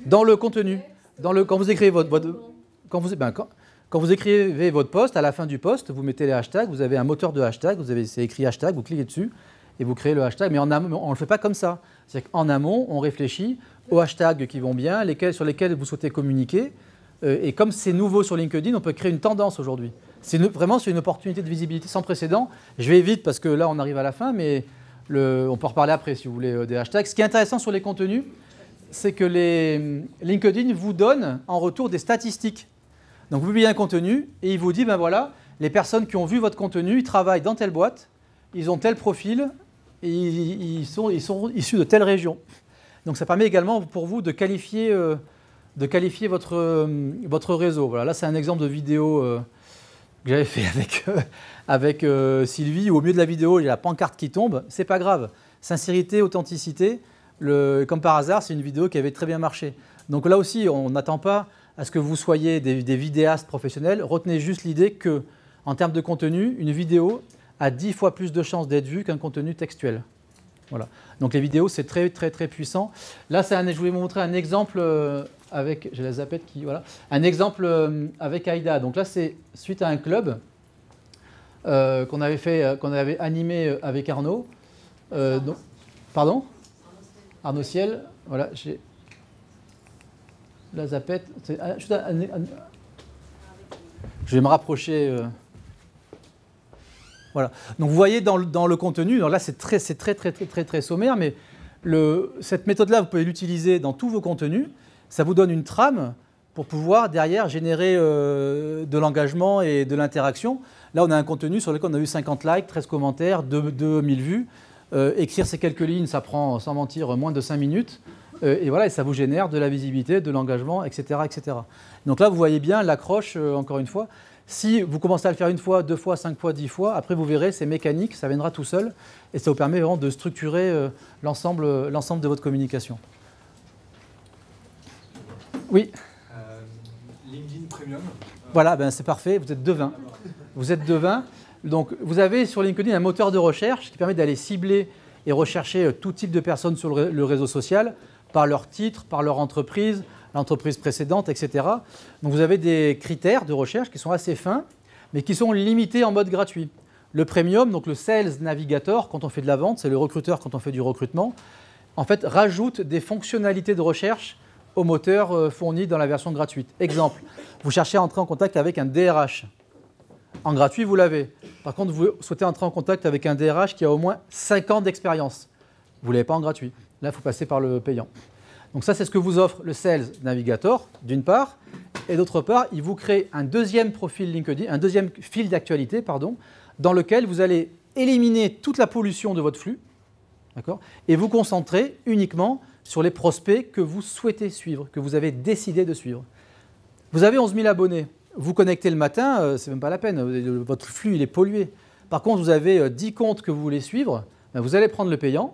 Dans le contenu, quand vous écrivez quand vous écrivez votre post, à la fin du post, vous mettez les hashtags, vous avez un moteur de hashtag, c'est écrit hashtag, vous cliquez dessus et vous créez le hashtag. Mais en amont, on ne le fait pas comme ça. C'est-à-dire qu'en amont, on réfléchit aux hashtags qui vont bien, sur lesquels vous souhaitez communiquer. Et comme c'est nouveau sur LinkedIn, on peut créer une tendance aujourd'hui. Vraiment, c'est une opportunité de visibilité sans précédent. Je vais vite parce que là, on arrive à la fin, mais on peut en reparler après si vous voulez des hashtags. Ce qui est intéressant sur les contenus, c'est que LinkedIn vous donne en retour des statistiques. Donc vous publiez un contenu et il vous dit, ben voilà, les personnes qui ont vu votre contenu, ils travaillent dans telle boîte, ils ont tel profil et ils sont issus de telle région. Donc ça permet également pour vous de qualifier votre réseau. Voilà, là c'est un exemple de vidéo que j'avais fait avec Sylvie, où au milieu de la vidéo, il y a la pancarte qui tombe. C'est pas grave. Sincérité, authenticité, comme par hasard, c'est une vidéo qui avait très bien marché. Donc là aussi, on n'attend pas à ce que vous soyez des vidéastes professionnels. Retenez juste l'idée que, en termes de contenu, une vidéo a 10 fois plus de chances d'être vue qu'un contenu textuel. Voilà. Donc les vidéos, c'est très, très, très puissant. Là, je voulais vous montrer un exemple avec, j'ai la zapette qui, voilà, un exemple avec Aïda. Donc là, c'est suite à un club qu'on avait animé avec Arnaud. Pardon ? Arnaud Ciel. Voilà, j'ai la zapette. Je vais me rapprocher. Voilà. Donc vous voyez dans le contenu, donc là c'est très sommaire, mais cette méthode-là, vous pouvez l'utiliser dans tous vos contenus. Ça vous donne une trame pour pouvoir derrière générer de l'engagement et de l'interaction. Là, on a un contenu sur lequel on a eu 50 likes, 13 commentaires, 2000 vues. Écrire ces quelques lignes, ça prend, sans mentir, moins de 5 minutes. Et voilà, et ça vous génère de la visibilité, de l'engagement, etc., etc. Donc là, vous voyez bien l'accroche, encore une fois. Si vous commencez à le faire une fois, 2 fois, 5 fois, 10 fois, après vous verrez, c'est mécanique, ça viendra tout seul. Et ça vous permet vraiment de structurer l'ensemble de votre communication. Oui. LinkedIn Premium. Voilà, ben c'est parfait, vous êtes devin. Vous êtes devin. Donc vous avez sur LinkedIn un moteur de recherche qui permet d'aller cibler et rechercher tout type de personnes sur le réseau social, par leur titre, par leur entreprise, l'entreprise précédente, etc. Donc vous avez des critères de recherche qui sont assez fins, mais qui sont limités en mode gratuit. Le Premium, donc le Sales Navigator, quand on fait de la vente, c'est le recruteur quand on fait du recrutement, en fait rajoute des fonctionnalités de recherche au moteur fourni dans la version gratuite. Exemple, vous cherchez à entrer en contact avec un DRH. En gratuit, vous l'avez. Par contre, vous souhaitez entrer en contact avec un DRH qui a au moins 5 ans d'expérience. Vous ne l'avez pas en gratuit. Là, il faut passer par le payant. Donc ça, c'est ce que vous offre le Sales Navigator, d'une part. Et d'autre part, il vous crée un deuxième profil LinkedIn, un deuxième fil d'actualité, pardon, dans lequel vous allez éliminer toute la pollution de votre flux, d'accord, et vous concentrer uniquement sur les prospects que vous souhaitez suivre, que vous avez décidé de suivre. Vous avez 11 000 abonnés. Vous connectez le matin, c'est même pas la peine, votre flux il est pollué. Par contre, vous avez 10 comptes que vous voulez suivre, ben vous allez prendre le payant,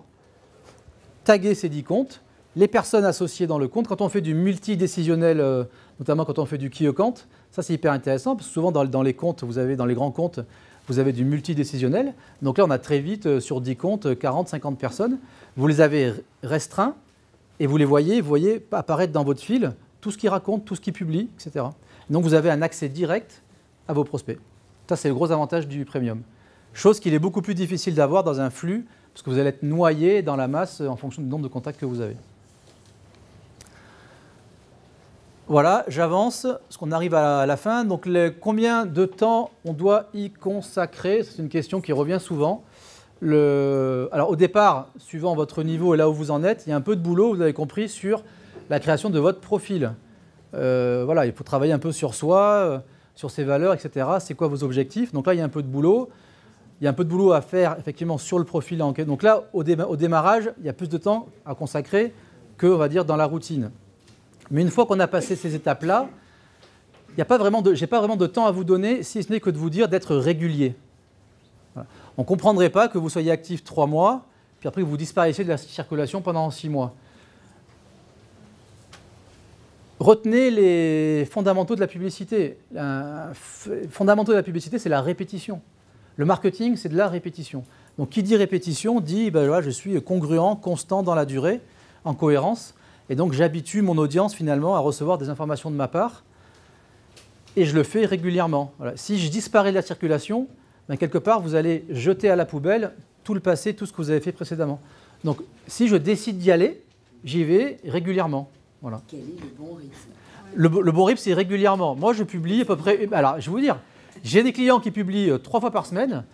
taguer ces 10 comptes, les personnes associées dans le compte. Quand on fait du multidécisionnel, notamment quand on fait du key account, ça c'est hyper intéressant, parce que souvent dans les comptes, dans les grands comptes, vous avez du multidécisionnel. Donc là, on a très vite, sur 10 comptes, 40, 50 personnes. Vous les avez restreints et vous voyez apparaître dans votre fil tout ce qu'ils racontent, tout ce qu'ils publient, etc. Donc vous avez un accès direct à vos prospects. Ça, c'est le gros avantage du premium. Chose qu'il est beaucoup plus difficile d'avoir dans un flux, parce que vous allez être noyé dans la masse en fonction du nombre de contacts que vous avez. Voilà, j'avance, parce qu'on arrive à la fin. Donc, combien de temps on doit y consacrer? C'est une question qui revient souvent. Alors, au départ, suivant votre niveau et là où vous en êtes, il y a un peu de boulot, vous avez compris, sur la création de votre profil. Voilà, il faut travailler un peu sur soi, sur ses valeurs, etc. C'est quoi vos objectifs? Donc là, il y a un peu de boulot. Il y a un peu de boulot à faire, effectivement, sur le profil en enquête. Donc là, au démarrage, il y a plus de temps à consacrer que, on va dire, dans la routine. Mais une fois qu'on a passé ces étapes-là, je n'ai pas vraiment de temps à vous donner, si ce n'est que de vous dire d'être régulier. Voilà. On ne comprendrait pas que vous soyez actif 3 mois, puis après que vous disparaissiez de la circulation pendant 6 mois. Retenez les fondamentaux de la publicité. Les fondamentaux de la publicité, c'est la répétition. Le marketing, c'est de la répétition. Donc, qui dit répétition dit voilà, je suis congruent, constant dans la durée, en cohérence. Et donc, j'habitue mon audience finalement à recevoir des informations de ma part. Et je le fais régulièrement. Voilà. Si je disparais de la circulation, quelque part, vous allez jeter à la poubelle tout le passé, tout ce que vous avez fait précédemment. Donc, si je décide d'y aller, j'y vais régulièrement. Voilà. Quel est le bon rythme? Le bon rythme, c'est régulièrement. Moi, je publie à peu près... Alors, je vais vous dire, j'ai des clients qui publient 3 fois par semaine.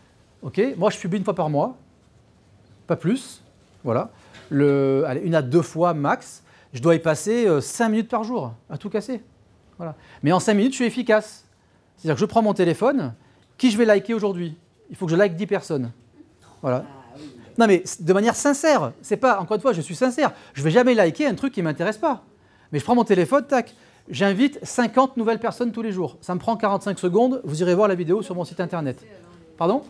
Okay. Moi, je publie 1 fois par mois. Pas plus. Voilà. Allez, 1 à 2 fois max. Je dois y passer 5 minutes par jour, à tout casser. Voilà. Mais en 5 minutes, je suis efficace. C'est-à-dire que je prends mon téléphone, qui je vais liker aujourd'hui? Il faut que je like 10 personnes. Voilà. Non mais de manière sincère, c'est pas, encore une fois, je suis sincère. Je ne vais jamais liker un truc qui ne m'intéresse pas. Mais je prends mon téléphone, tac, j'invite 50 nouvelles personnes tous les jours. Ça me prend 45 secondes, vous irez voir la vidéo sur mon site internet. Pardon?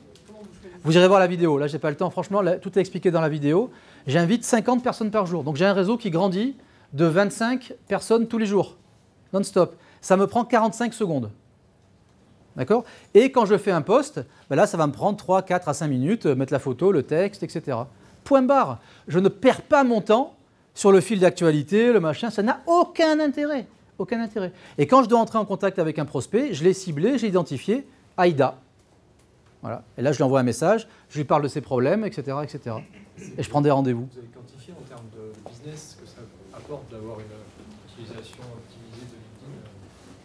Vous irez voir la vidéo, là j'ai pas le temps, franchement, là, tout est expliqué dans la vidéo. J'invite 50 personnes par jour. Donc j'ai un réseau qui grandit de 25 personnes tous les jours, non-stop. Ça me prend 45 secondes. D'accord? Et quand je fais un post, là ça va me prendre 3, 4 à 5 minutes, mettre la photo, le texte, etc. Point barre. Je ne perds pas mon temps sur le fil d'actualité, le machin, ça n'a aucun intérêt. Aucun intérêt. Et quand je dois entrer en contact avec un prospect, je l'ai ciblé, j'ai identifié Aïda. Voilà. Et là, je lui envoie un message, je lui parle de ses problèmes, etc. etc. Et je prends des rendez-vous. Vous avez quantifié en termes de business ce que ça apporte d'avoir une utilisation optimisée de LinkedIn?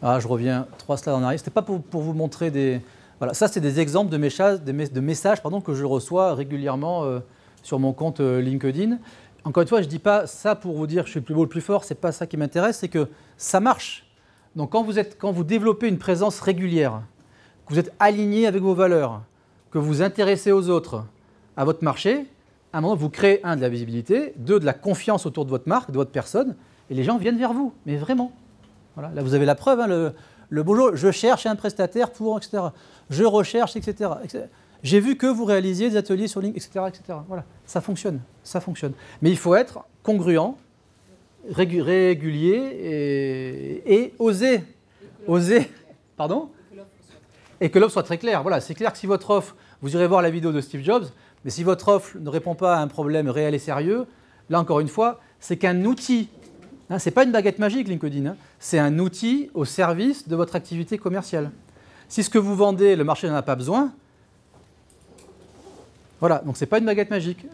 Ah, je reviens 3 slides en arrière. Ce n'était pas pour vous montrer des... Voilà, ça, c'est des exemples de messages que je reçois régulièrement sur mon compte LinkedIn. Encore une fois, je ne dis pas ça pour vous dire que je suis le plus beau, le plus fort. Ce n'est pas ça qui m'intéresse, c'est que ça marche. Donc, quand vous développez une présence régulière, que vous êtes aligné avec vos valeurs, que vous vous intéressez aux autres, à votre marché, à un moment, vous créez, 1, de la visibilité, 2, de la confiance autour de votre marque, de votre personne, et les gens viennent vers vous, mais vraiment. Voilà. Là, vous avez la preuve, hein, le boulot, je cherche un prestataire pour, etc. Je recherche, etc. J'ai vu que vous réalisiez des ateliers sur LinkedIn, etc., etc. Voilà, ça fonctionne, ça fonctionne. Mais il faut être congruent, régulier et oser. Pardon? Et que l'offre soit très claire. Voilà, c'est clair que si votre offre, vous irez voir la vidéo de Steve Jobs, mais si votre offre ne répond pas à un problème réel et sérieux, là encore une fois, c'est qu'un outil. Hein, ce n'est pas une baguette magique, LinkedIn. Hein, c'est un outil au service de votre activité commerciale. Si ce que vous vendez, le marché n'en a pas besoin, voilà, donc ce n'est pas une baguette magique.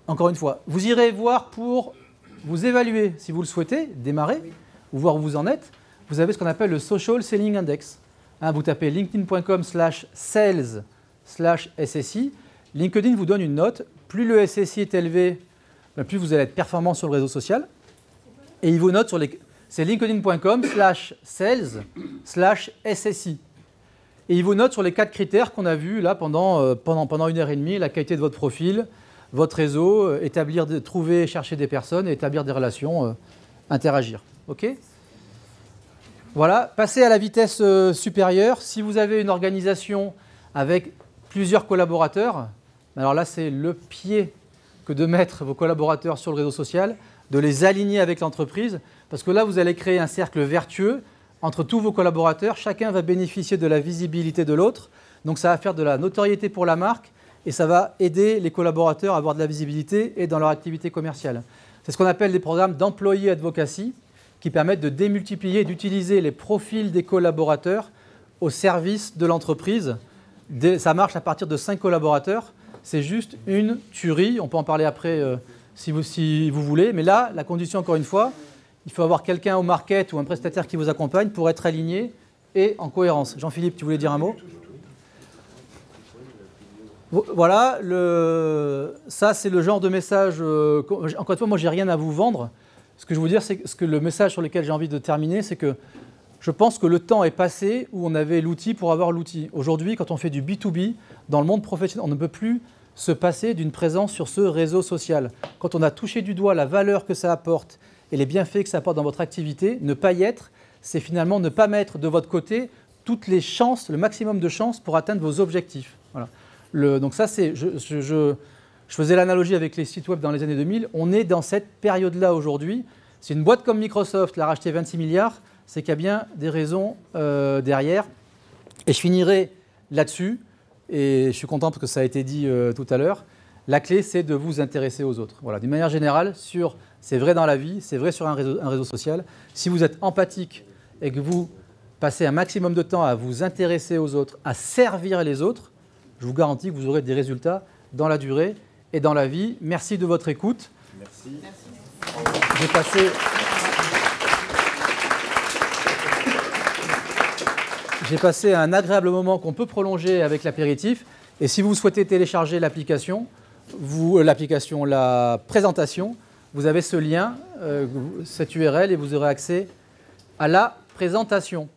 Encore une fois, vous irez voir pour vous évaluer, si vous le souhaitez, démarrer, ou voir où vous en êtes. Vous avez ce qu'on appelle le Social Selling Index. Hein, vous tapez linkedin.com/sales/SSI. LinkedIn vous donne une note. Plus le SSI est élevé, plus vous allez être performant sur le réseau social. Et il vous note sur les... C'est linkedin.com/sales/SSI. Et il vous note sur les 4 critères qu'on a vus là pendant 1h30, la qualité de votre profil, votre réseau, trouver, chercher des personnes, établir des relations, interagir. OK ? Voilà, passez à la vitesse supérieure. Si vous avez une organisation avec plusieurs collaborateurs, alors là, c'est le pied que de mettre vos collaborateurs sur le réseau social, de les aligner avec l'entreprise, parce que là, vous allez créer un cercle vertueux entre tous vos collaborateurs. Chacun va bénéficier de la visibilité de l'autre, donc ça va faire de la notoriété pour la marque et ça va aider les collaborateurs à avoir de la visibilité et dans leur activité commerciale. C'est ce qu'on appelle des programmes d'employee advocacy qui permettent de démultiplier et d'utiliser les profils des collaborateurs au service de l'entreprise. Ça marche à partir de 5 collaborateurs. C'est juste une tuerie. On peut en parler après si vous voulez. Mais là, la condition, encore une fois, il faut avoir quelqu'un au market ou un prestataire qui vous accompagne pour être aligné et en cohérence. Jean-Philippe, tu voulais dire un mot ? Voilà, ça c'est le genre de message. Encore une fois, moi, je n'ai rien à vous vendre. Ce que je veux vous dire, c'est que le message sur lequel j'ai envie de terminer, c'est que je pense que le temps est passé où on avait l'outil pour avoir l'outil. Aujourd'hui, quand on fait du B2B, dans le monde professionnel, on ne peut plus se passer d'une présence sur ce réseau social. Quand on a touché du doigt la valeur que ça apporte et les bienfaits que ça apporte dans votre activité, ne pas y être, c'est finalement ne pas mettre de votre côté toutes les chances, le maximum de chances pour atteindre vos objectifs. Voilà. Donc ça, c'est, je faisais l'analogie avec les sites web dans les années 2000. On est dans cette période-là aujourd'hui. Si une boîte comme Microsoft l'a racheté 26 milliards, c'est qu'il y a bien des raisons derrière. Et je finirai là-dessus. Et je suis content parce que ça a été dit tout à l'heure. La clé, c'est de vous intéresser aux autres. Voilà, d'une manière générale, c'est vrai dans la vie, c'est vrai sur un réseau social. Si vous êtes empathique et que vous passez un maximum de temps à vous intéresser aux autres, à servir les autres, je vous garantis que vous aurez des résultats dans la durée et dans la vie. Merci de votre écoute. Merci. J'ai passé un agréable moment qu'on peut prolonger avec l'apéritif. Et si vous souhaitez télécharger l'application, la présentation, vous avez ce lien, cette URL, et vous aurez accès à la présentation.